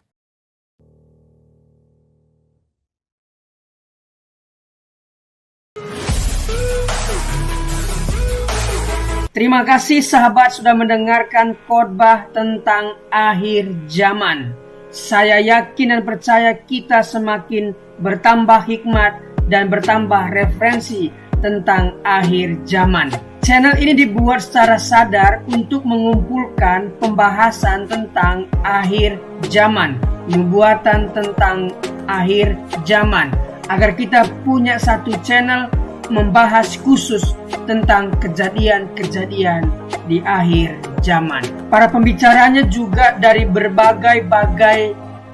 Terima kasih sahabat sudah mendengarkan khotbah tentang akhir zaman. Saya yakin dan percaya kita semakin bertambah hikmat dan bertambah referensi tentang akhir zaman. Channel ini dibuat secara sadar untuk mengumpulkan pembahasan tentang akhir zaman, nubuatan tentang akhir zaman, agar kita punya satu channel membahas khusus tentang kejadian-kejadian di akhir zaman. Para pembicaranya juga dari berbagai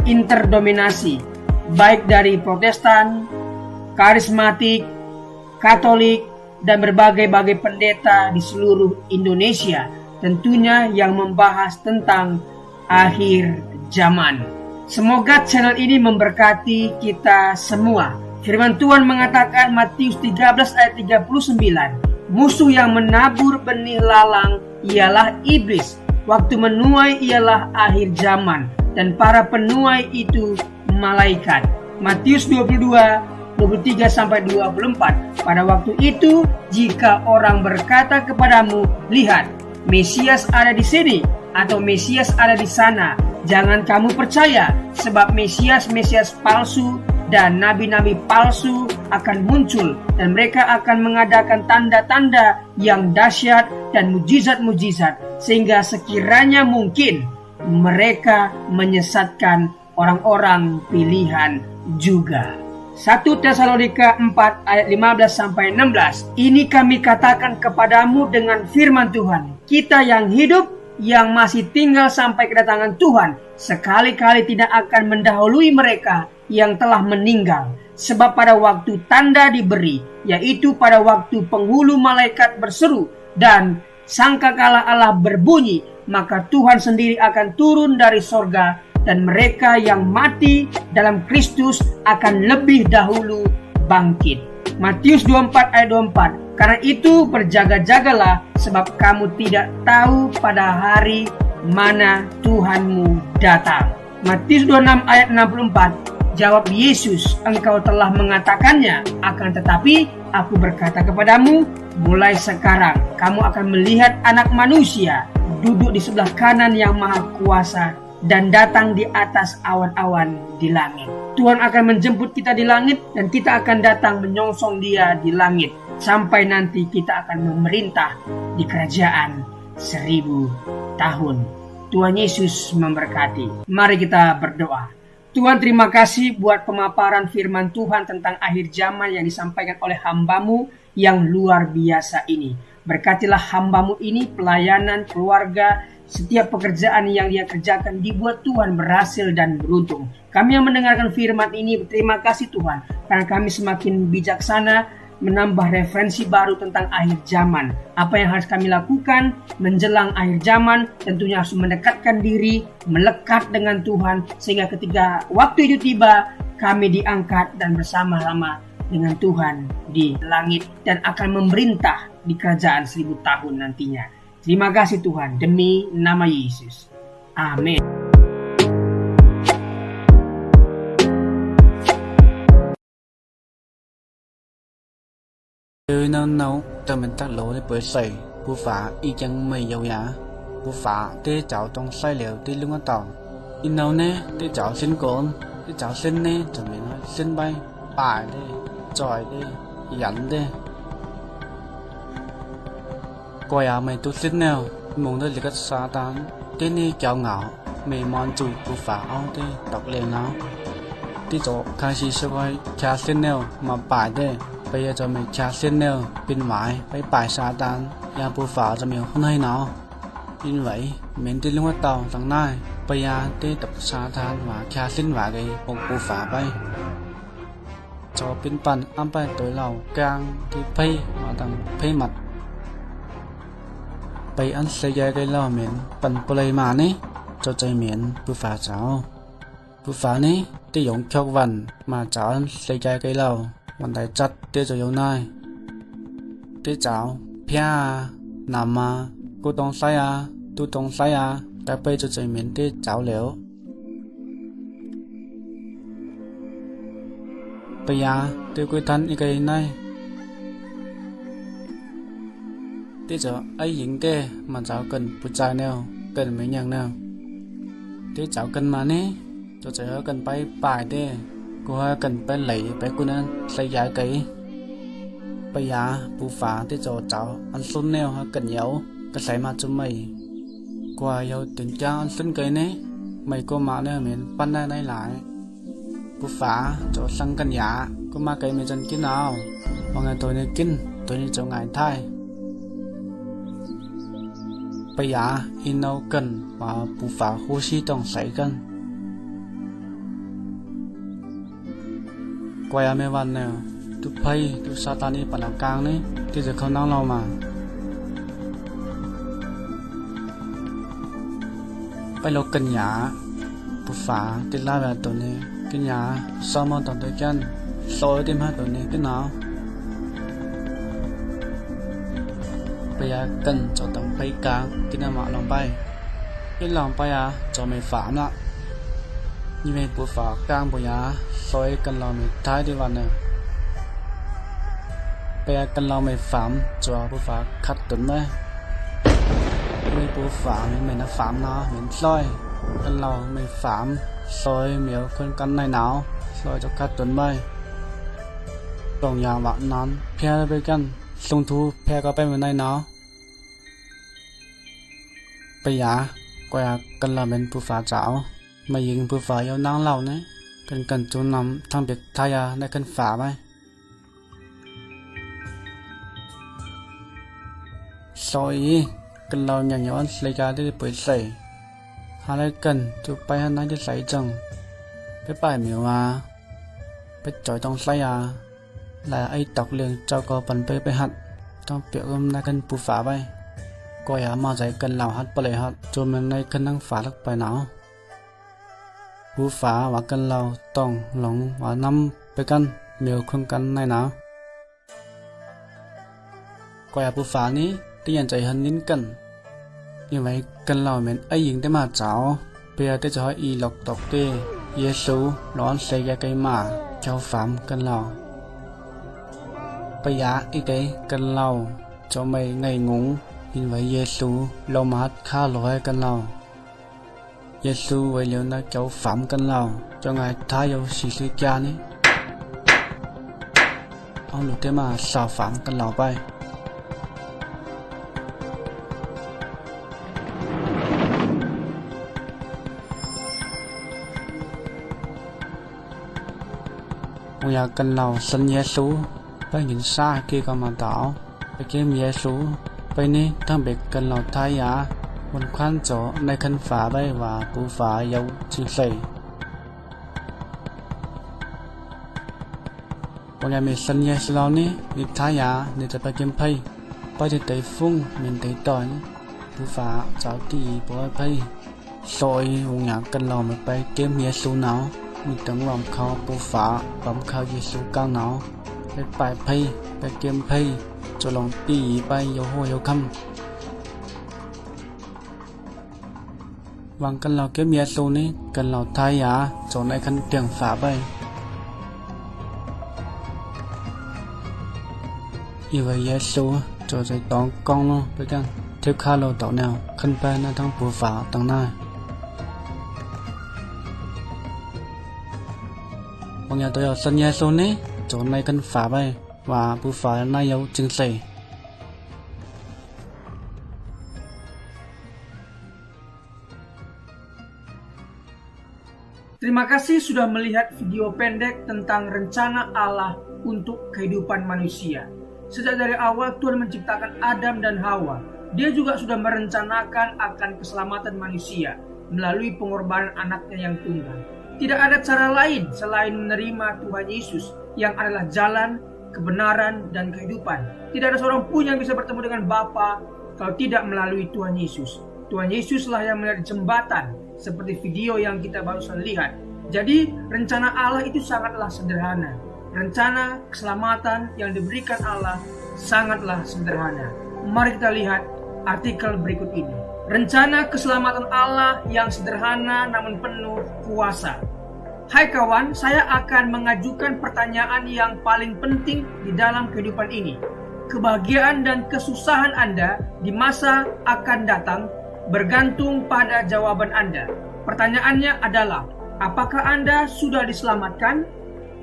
interdominasi, baik dari Protestan, Karismatik, Katolik, dan berbagai pendeta di seluruh Indonesia, tentunya yang membahas tentang akhir zaman. Semoga channel ini memberkati kita semua. Firman Tuhan mengatakan Matius 13 ayat 39, musuh yang menabur benih lalang ialah iblis, waktu menuai ialah akhir zaman, dan para penuai itu malaikat. Matius 22:23-24. Pada waktu itu, jika orang berkata kepadamu, lihat, Mesias ada di sini, atau Mesias ada di sana, jangan kamu percaya, sebab Mesias palsu dan nabi-nabi palsu akan muncul, dan mereka akan mengadakan tanda-tanda yang dahsyat dan mujizat-mujizat, sehingga sekiranya mungkin mereka menyesatkan orang-orang pilihan juga. 1 Tesalonika 4 ayat 15-16. Ini kami katakan kepadamu dengan firman Tuhan, kita yang hidup, yang masih tinggal sampai kedatangan Tuhan, sekali-kali tidak akan mendahului mereka yang telah meninggal. Sebab pada waktu tanda diberi, yaitu pada waktu penghulu malaikat berseru dan sangkakala Allah berbunyi, maka Tuhan sendiri akan turun dari sorga, dan mereka yang mati dalam Kristus akan lebih dahulu bangkit. Matius 24 ayat 24. Karena itu berjaga-jagalah, sebab kamu tidak tahu pada hari mana Tuhanmu datang. Matius 26 ayat 64, jawab Yesus, engkau telah mengatakannya, akan tetapi aku berkata kepadamu, mulai sekarang kamu akan melihat Anak Manusia duduk di sebelah kanan yang Maha Kuasa dan datang di atas awan-awan di langit. Tuhan akan menjemput kita di langit dan kita akan datang menyongsong Dia di langit sampai nanti kita akan memerintah di kerajaan 1000 tahun. Tuhan Yesus memberkati. Mari kita berdoa. Tuhan, terima kasih buat pemaparan firman Tuhan tentang akhir zaman yang disampaikan oleh hamba-Mu yang luar biasa ini. Berkatilah hamba-Mu ini, pelayanan, keluarga, setiap pekerjaan yang dia kerjakan dibuat Tuhan berhasil dan beruntung. Kami yang mendengarkan firman ini berterima kasih Tuhan, karena kami semakin bijaksana menambah referensi baru tentang akhir zaman. Apa yang harus kami lakukan menjelang akhir zaman, tentunya harus mendekatkan diri, melekat dengan Tuhan, sehingga ketika waktu itu tiba, kami diangkat dan bersama-sama dengan Tuhan di langit dan akan memerintah di kerajaan 1000 tahun nantinya. Terima kasih Tuhan, demi nama Yesus. Amin. Nấu cho mình tác lỗ để bơi sầy bù phá y chẳng mày dầu giá bù phá tê cháu trong sai liệu tê lưng ở tàu in nấu nè tê cháu xin cồn tê cháu xin nè cho mình nói xin bay bài đi tròi đi dẫn đi coi à mày tu xin nào muốn tới lịch xa tán tê nè cháu ngạo mày mòn chùi bù phá ông tê đọc liền nó tê cháu khai sĩ sơ coi cha xin nào mà bài đi bây giờ cho mình trả xin nêu bên ngoài với bài sa tan nhà bù phá cho mình không hay nào như vậy mình đi luôn tàu thằng này bây giờ đi tập sa tan và trả xin và cái một bù phá bay cho bên bàn ăn bay tối lầu càng thì pay mà thằng pay mặt bây ăn xây ra cái lò mình bàn play mà ní cho chơi miệng bù phá cháu bù phá ní đi dùng chọc vần mà cháu ăn xây ra cái lầuวันใดจัดเตจะอยู่ไหนเตเจ้าเพียนำมากูต้องใส่ตูต้องใส่แต่ไปจะใจเหม็นเตเจ้าเหลวไปยาเตกุยทันอีกไงไหนเตจะไอ้หญิงเตมันเจ้ากันผู้ชายแนวกันไม่ยังแนวเตเจ้ากันมานี่จะใจเขากันไปป่ายเตcô hơi cần phải lấy phải cô nên xây giải kỹ bây giờ bù phá tới chỗ cháu ăn xuân neo hơi cần nhậu cái xảy mà cho mày qua yêu tình cha ăn xuân cây nè mày cô mà nè mình ban đây này lại bù phá chỗ sang cần giả cô mà cây mình chân kín nào mà ngày tôi này kín tôi này chỗ ngày thay bây giờ in đâu cần và bù phá hô xí trong xảy cần quay mấyวันnè tu pay tu satani pada kang niที่จะเขานั่งเรามาไปลกกันหยาปุฝาติดล่าแบบตัวนี้กันหยาซ้อมมาตอนตัวกันโซ่ติมหาตัวนี้กันหนาวไปยากันจะต้องไปกลางกินน้ำมันลงไปกินลงไปจะไม่ฝาละnhư vậy bố phá càng bố giá soi cần lo mình thái đi vào nè bây giờ cần lo mình phạm cho bố phá khát tuấn đấy như bố phá mình nó phạm nó mình soi cần lo mình phạm soi miếu con căn này nào soi cho khát tuấn bay tổng nhà bạn nón phe với căn sung thu phe có bên này nó bây giờ quay cần lo mình bố phá chảo màยิงผู้ฝ่ายเอานั่งเล่าเนี่ยกันจูนำทางเบียกทายาในกันฝ่าไปซอยกันเราอย่างย้อนเลยการที่เปิดใส่หาอะไรกันจูไปหาไหนที่ใส่จังไปป่ายเหมียวไปจ่อยต้องใส่là ai tọc liền cho có phầnไปหัดต้องเปียกในกันผู้ฝ่าไปก็อย่ามาใจกันเหล่าหัดไปเลยหัดจนมันในกันนั่งฝ่าลักไปหนาวผู้ฝาว่ากันเราต้องหลงว่านำไปกันเมียวคนกันในหนาวก็อย่าผู้ฝานี้ที่ยันใจหันนิ้นกันยังไงกันเราเหม็นไอ้หญิงได้มาเจ้า bây giờ cho y lọc tộc tê Giêsu đón xây ra cây mà cháu phạm cân lầu bây giờ y tế cân lầu cho mày ngày ngủ nhìn với Giêsu lâu mát khá lỗi cân lầu Giêsu với liệu nó cháu phạm cân lầu cho ngài thái yêu sĩ sư cha ní ông lục thế mà sao phạm cân lầu bay ông nhà cân lầu sân Giêsu bay nhìn xa kia còn mà tảoไปเกมเยซูไปนี่ทั้งเบกกันเราทายาบนควันโจในคันฝาใบว่าปูฝาเยาจิใส่วันยามีสัญญาสลานี่นิทายานี่จะไปเกมไพ่ไปจะไต่ฟุ้งเหมือนไต่ต่อยปูฝาเจ้าตีปล่อยไพ่ซอยวันยากันเราไม่ไปเกมเยซูหนาวมีตั้งลมเขาปูฝาลมเขาเยซูก้าวหนาวไปไปไพ่ไปเกมไพ่cho lòng tì bay yêu hô yêu khăm vàng cần lò kiếm Giêsu ní cần lò thái á cho này khăn tiếng phá bay yêu với Giêsu cho dây tón con luôn được chăng theo khá lâu tàu nào khăn bay nó thằng bùa phá tầng này vàng nhà tôi ở sân Giêsu ní cho này khăn phá bay và bùa phá này yêu chừng sẩy Terima kasih sudah melihat video pendek tentang rencana Allah untuk kehidupan manusia. Sejak dari awal Tuhan menciptakan Adam dan Hawa. Dia juga sudah merencanakan akan keselamatan manusia melalui pengorbanan anaknya yang tunggal. Tidak ada cara lain selain menerima Tuhan Yesus yang adalah jalan, kebenaran, dan kehidupan. Tidak ada seorang pun yang bisa bertemu dengan Bapa kalau tidak melalui Tuhan Yesus. Tuhan Yesuslah yang menjadi jembatan seperti video yang kita barusan lihat. Jadi rencana Allah itu sangatlah sederhana. Rencana keselamatan yang diberikan Allah sangatlah sederhana. Mari kita lihat artikel berikut ini. Rencana keselamatan Allah yang sederhana namun penuh kuasa. Hai kawan, saya akan mengajukan pertanyaan yang paling penting di dalam kehidupan ini. Kebahagiaan dan kesusahan Anda di masa akan datang bergantung pada jawaban Anda. Pertanyaannya adalah, apakah Anda sudah diselamatkan?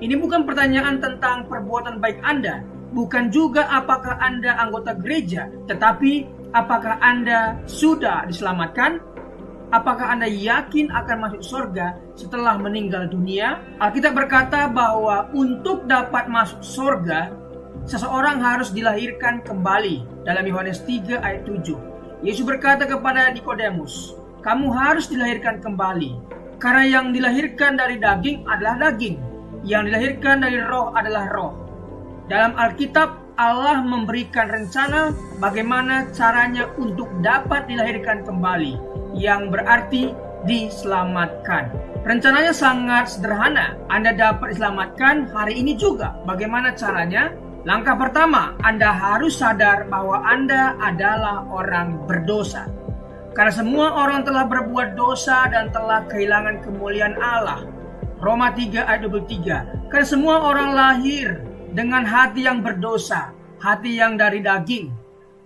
Ini bukan pertanyaan tentang perbuatan baik Anda, bukan juga apakah Anda anggota gereja, tetapi apakah Anda sudah diselamatkan? Apakah Anda yakin akan masuk surga setelah meninggal dunia? Alkitab berkata bahwa untuk dapat masuk surga, seseorang harus dilahirkan kembali. Dalam Yohanes 3 ayat 7. Yesus berkata kepada Nikodemus, kamu harus dilahirkan kembali. Karena yang dilahirkan dari daging adalah daging, yang dilahirkan dari roh adalah roh. Dalam Alkitab, Allah memberikan rencana bagaimana caranya untuk dapat dilahirkan kembali, yang berarti diselamatkan. Rencananya sangat sederhana. Anda dapat diselamatkan hari ini juga. Bagaimana caranya? Langkah pertama, Anda harus sadar bahwa Anda adalah orang berdosa. Karena semua orang telah berbuat dosa dan telah kehilangan kemuliaan Allah. Roma 3 ayat 23. Karena semua orang lahir dengan hati yang berdosa, hati yang dari daging.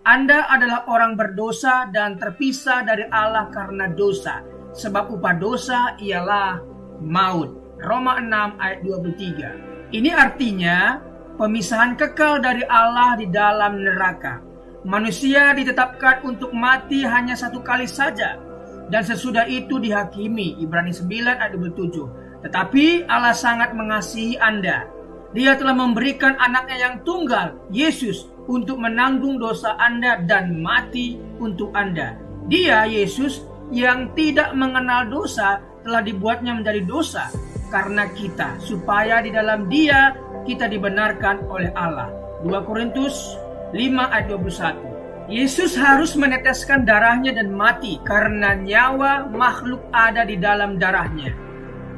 Anda adalah orang berdosa dan terpisah dari Allah karena dosa. Sebab upah dosa ialah maut. Roma 6 ayat 23. Ini artinya pemisahan kekal dari Allah di dalam neraka. Manusia ditetapkan untuk mati hanya satu kali saja, dan sesudah itu dihakimi. Ibrani 9 ayat 27. Tetapi Allah sangat mengasihi Anda. Dia telah memberikan anaknya yang tunggal, Yesus, untuk menanggung dosa Anda dan mati untuk Anda. Dia, Yesus, yang tidak mengenal dosa, telah dibuatnya menjadi dosa karena kita, supaya di dalam Dia kita dibenarkan oleh Allah. 2 Korintus 5 ayat 21. Yesus harus meneteskan darahnya dan mati karena nyawa makhluk ada di dalam darahnya.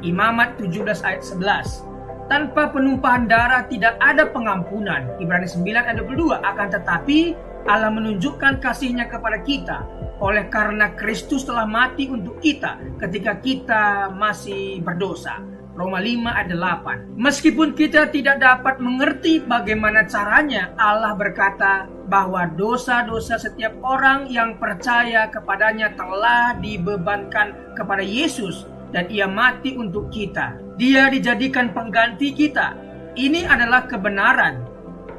Imamat 17 ayat 11. Tanpa penumpahan darah tidak ada pengampunan. Ibrani 9 ayat 22. Akan tetapi Allah menunjukkan kasih-Nya kepada kita oleh karena Kristus telah mati untuk kita ketika kita masih berdosa. Roma 5 ayat 8. Meskipun kita tidak dapat mengerti bagaimana caranya, Allah berkata bahwa dosa-dosa setiap orang yang percaya kepadanya telah dibebankan kepada Yesus dan Ia mati untuk kita. Dia dijadikan pengganti kita. Ini adalah kebenaran.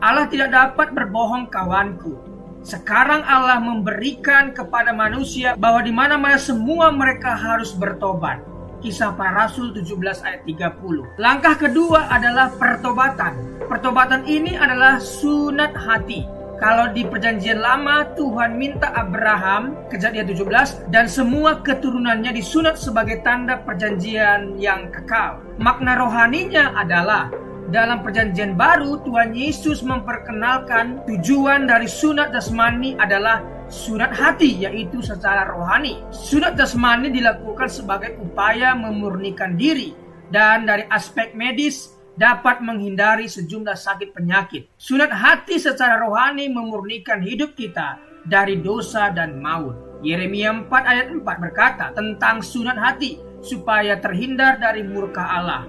Allah tidak dapat berbohong, kawanku. Sekarang Allah memberikan kepada manusia bahwa di mana-mana semua mereka harus bertobat. Kisah Para Rasul 17 ayat 30. Langkah kedua adalah pertobatan. Pertobatan ini adalah sunat hati. Kalau di perjanjian lama Tuhan minta Abraham, Kejadian 17, dan semua keturunannya disunat sebagai tanda perjanjian yang kekal. Makna rohaninya adalah dalam perjanjian baru Tuhan Yesus memperkenalkan tujuan dari sunat jasmani adalah sunat hati, yaitu secara rohani. Sunat jasmani dilakukan sebagai upaya memurnikan diri dan dari aspek medis dapat menghindari sejumlah sakit penyakit. Sunat hati secara rohani memurnikan hidup kita dari dosa dan maut. Yeremia 4 ayat 4 berkata tentang sunat hati supaya terhindar dari murka Allah.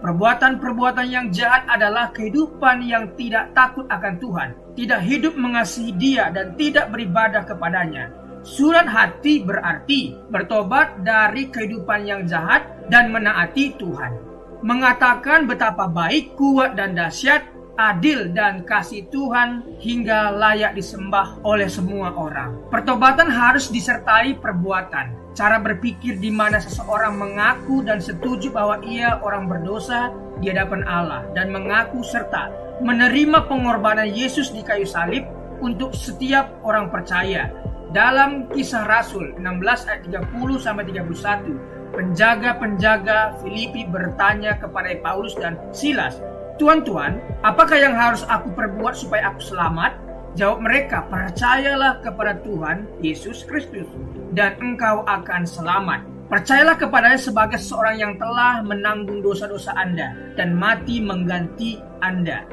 Perbuatan-perbuatan yang jahat adalah kehidupan yang tidak takut akan Tuhan, tidak hidup mengasihi Dia, dan tidak beribadah kepadanya. Sunat hati berarti bertobat dari kehidupan yang jahat dan menaati Tuhan. Mengatakan betapa baik, kuat, dan dahsyat, adil, dan kasih Tuhan hingga layak disembah oleh semua orang. Pertobatan harus disertai perbuatan. Cara berpikir di mana seseorang mengaku dan setuju bahwa ia orang berdosa di hadapan Allah dan mengaku serta menerima pengorbanan Yesus di kayu salib untuk setiap orang percaya. Dalam Kisah Rasul 16 ayat 30-31, penjaga-penjaga Filipi bertanya kepada Paulus dan Silas, "Tuan-tuan, apakah yang harus aku perbuat supaya aku selamat?" Jawab mereka, "Percayalah kepada Tuhan Yesus Kristus dan engkau akan selamat." Percayalah kepadanya sebagai seorang yang telah menanggung dosa-dosa Anda dan mati mengganti Anda,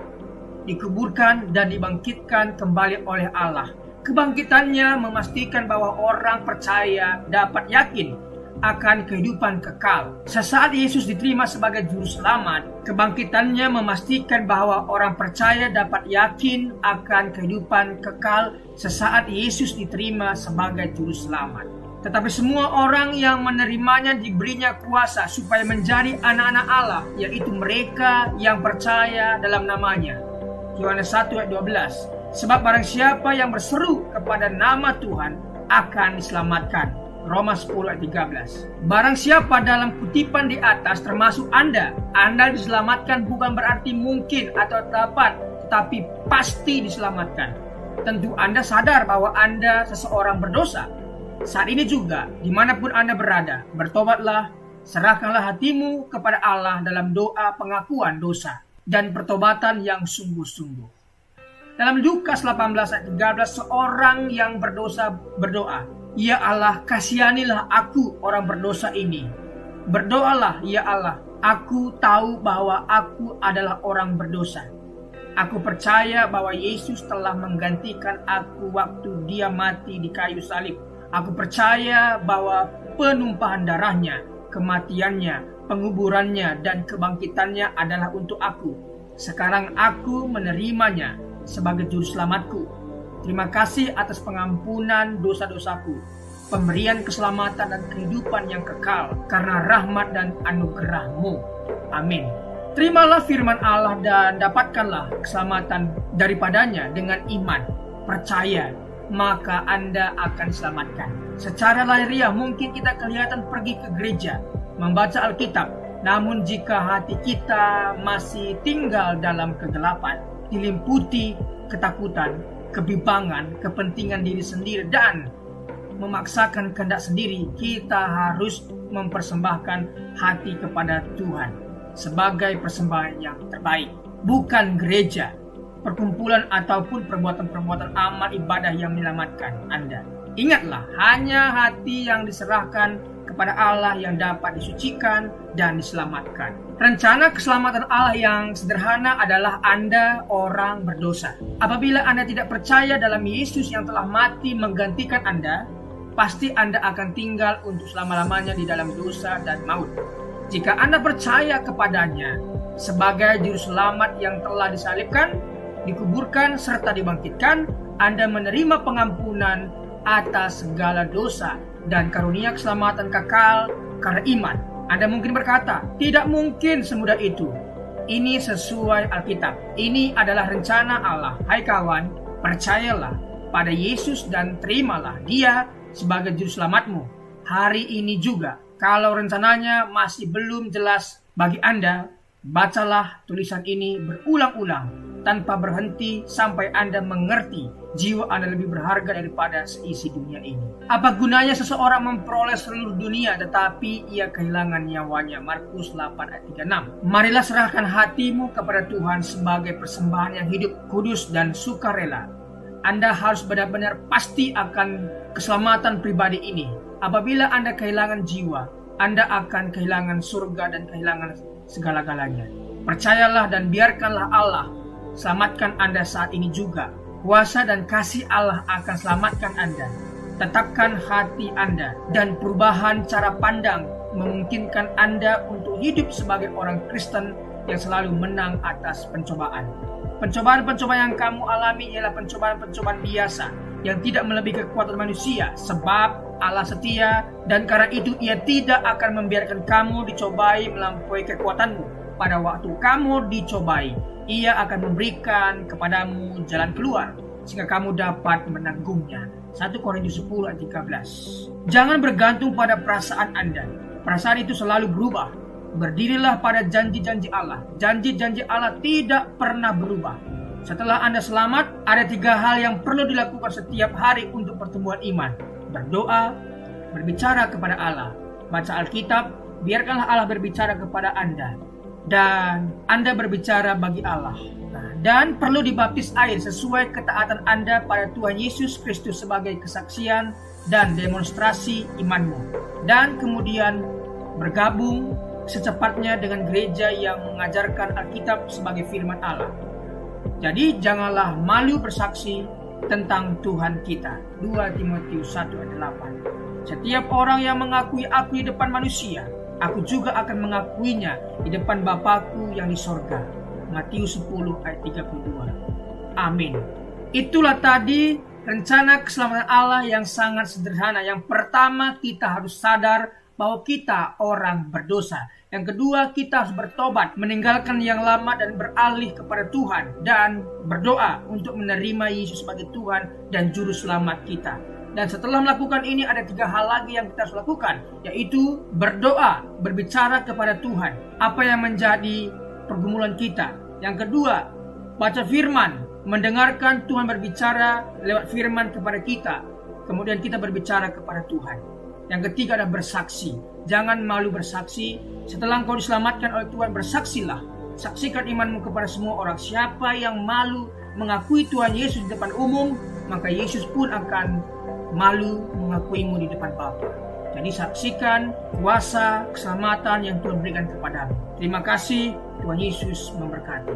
dikuburkan dan dibangkitkan kembali oleh Allah. Kebangkitannya memastikan bahwa orang percaya dapat yakin akan kehidupan kekal. Sesaat Yesus diterima sebagai juru selamat, kebangkitannya memastikan bahwa orang percaya dapat yakin akan kehidupan kekal sesaat Yesus diterima sebagai juru selamat. Tetapi semua orang yang menerimanya diberinya kuasa supaya menjadi anak-anak Allah, yaitu mereka yang percaya dalam namanya. Yohanes 1 ayat 12. Sebab barang siapa yang berseru kepada nama Tuhan akan diselamatkan. Roma 10 ayat 13. Barang siapa dalam kutipan di atas termasuk Anda diselamatkan bukan berarti mungkin atau dapat, tetapi pasti diselamatkan. Tentu Anda sadar bahwa Anda seseorang berdosa. Saat ini juga, dimanapun Anda berada, bertobatlah, serahkanlah hatimu kepada Allah dalam doa pengakuan dosa dan pertobatan yang sungguh-sungguh. Dalam Lukas 18 ayat 13, seorang yang berdosa berdoa, "Ya Allah, kasihanilah aku orang berdosa ini." Berdoalah, "Ya Allah, aku tahu bahwa aku adalah orang berdosa. Aku percaya bahwa Yesus telah menggantikan aku waktu Dia mati di kayu salib. Aku percaya bahwa penumpahan darahnya, kematiannya, penguburannya, dan kebangkitannya adalah untuk aku. Sekarang aku menerimanya sebagai juru selamatku. Terima kasih atas pengampunan dosa-dosaku, pemberian keselamatan dan kehidupan yang kekal karena rahmat dan anugerah-Mu. Amin." Terimalah firman Allah dan dapatkanlah keselamatan daripadanya dengan iman. Percaya, maka Anda akan diselamatkan. Secara lahiriah mungkin kita kelihatan pergi ke gereja, membaca Alkitab. Namun jika hati kita masih tinggal dalam kegelapan, dilimputi ketakutan, kebimbangan, kepentingan diri sendiri, dan memaksakan kehendak sendiri, kita harus mempersembahkan hati kepada Tuhan sebagai persembahan yang terbaik. Bukan gereja, perkumpulan, ataupun perbuatan-perbuatan amal ibadah yang menyelamatkan Anda. Ingatlah, hanya hati yang diserahkan kepada kepada Allah yang dapat disucikan dan diselamatkan. Rencana keselamatan Allah yang sederhana adalah Anda orang berdosa. Apabila Anda tidak percaya dalam Yesus yang telah mati menggantikan Anda, pasti Anda akan tinggal untuk selama-lamanya di dalam dosa dan maut. Jika Anda percaya kepadanya sebagai juru selamat yang telah disalibkan, dikuburkan, serta dibangkitkan, Anda menerima pengampunan atas segala dosa dan karunia keselamatan kekal karena iman. Anda mungkin berkata, tidak mungkin semudah itu. Ini sesuai Alkitab. Ini adalah rencana Allah. Hai kawan, percayalah pada Yesus dan terimalah Dia sebagai juru selamatmu. Hari ini juga, kalau rencananya masih belum jelas bagi Anda, bacalah tulisan ini berulang-ulang tanpa berhenti sampai Anda mengerti jiwa Anda lebih berharga daripada seisi dunia ini. Apa gunanya seseorang memperoleh seluruh dunia tetapi ia kehilangan nyawanya? Markus 8 ayat 36. Marilah serahkan hatimu kepada Tuhan sebagai persembahan yang hidup, kudus dan sukarela. Anda harus benar-benar pasti akan keselamatan pribadi ini. Apabila Anda kehilangan jiwa, Anda akan kehilangan surga dan kehilangan segala-galanya. Percayalah dan biarkanlah Allah selamatkan Anda saat ini juga. Kuasa dan kasih Allah akan selamatkan Anda. Tetapkan hati Anda dan perubahan cara pandang memungkinkan Anda untuk hidup sebagai orang Kristen yang selalu menang atas pencobaan. Pencobaan-pencobaan yang kamu alami ialah pencobaan-pencobaan biasa yang tidak melebihi kekuatan manusia, sebab Allah setia dan karena itu Ia tidak akan membiarkan kamu dicobai melampaui kekuatanmu. Pada waktu kamu dicobai, Ia akan memberikan kepadamu jalan keluar sehingga kamu dapat menanggungnya. 1 Korintus 10 ayat 13. Jangan bergantung pada perasaan Anda. Perasaan itu selalu berubah. Berdirilah pada janji-janji Allah. Janji-janji Allah tidak pernah berubah. Setelah Anda selamat, ada 3 hal yang perlu dilakukan setiap hari untuk pertumbuhan iman. Berdoa, berbicara kepada Allah, baca Alkitab, biarkanlah Allah berbicara kepada Anda, dan Anda berbicara bagi Allah. Dan perlu dibaptis air sesuai ketaatan Anda pada Tuhan Yesus Kristus sebagai kesaksian dan demonstrasi imanmu. Dan kemudian bergabung secepatnya dengan gereja yang mengajarkan Alkitab sebagai firman Allah. Jadi janganlah malu bersaksi tentang Tuhan kita. 2 Timotius 1 ayat 8. Setiap orang yang mengakui aku di depan manusia, aku juga akan mengakuinya di depan Bapakku yang di sorga. Matius 10 ayat 32. Amin. Itulah tadi rencana keselamatan Allah yang sangat sederhana. Yang pertama, kita harus sadar bahwa kita orang berdosa. Yang kedua, kita harus bertobat, meninggalkan yang lama dan beralih kepada Tuhan, dan berdoa untuk menerima Yesus sebagai Tuhan dan Juru Selamat kita. Dan setelah melakukan ini, ada 3 hal lagi yang kita harus lakukan, yaitu berdoa, berbicara kepada Tuhan, apa yang menjadi pergumulan kita. Yang kedua, baca firman, mendengarkan Tuhan berbicara lewat firman kepada kita. Kemudian kita berbicara kepada Tuhan. Yang ketiga adalah bersaksi. Jangan malu bersaksi. Setelah engkau diselamatkan oleh Tuhan, bersaksilah. Saksikan imanmu kepada semua orang. Siapa yang malu mengakui Tuhan Yesus di depan umum, maka Yesus pun akan malu mengakuimu di depan Bapa. Jadi saksikan kuasa keselamatan yang Tuhan berikan kepadamu. Terima kasih. Tuhan Yesus memberkati.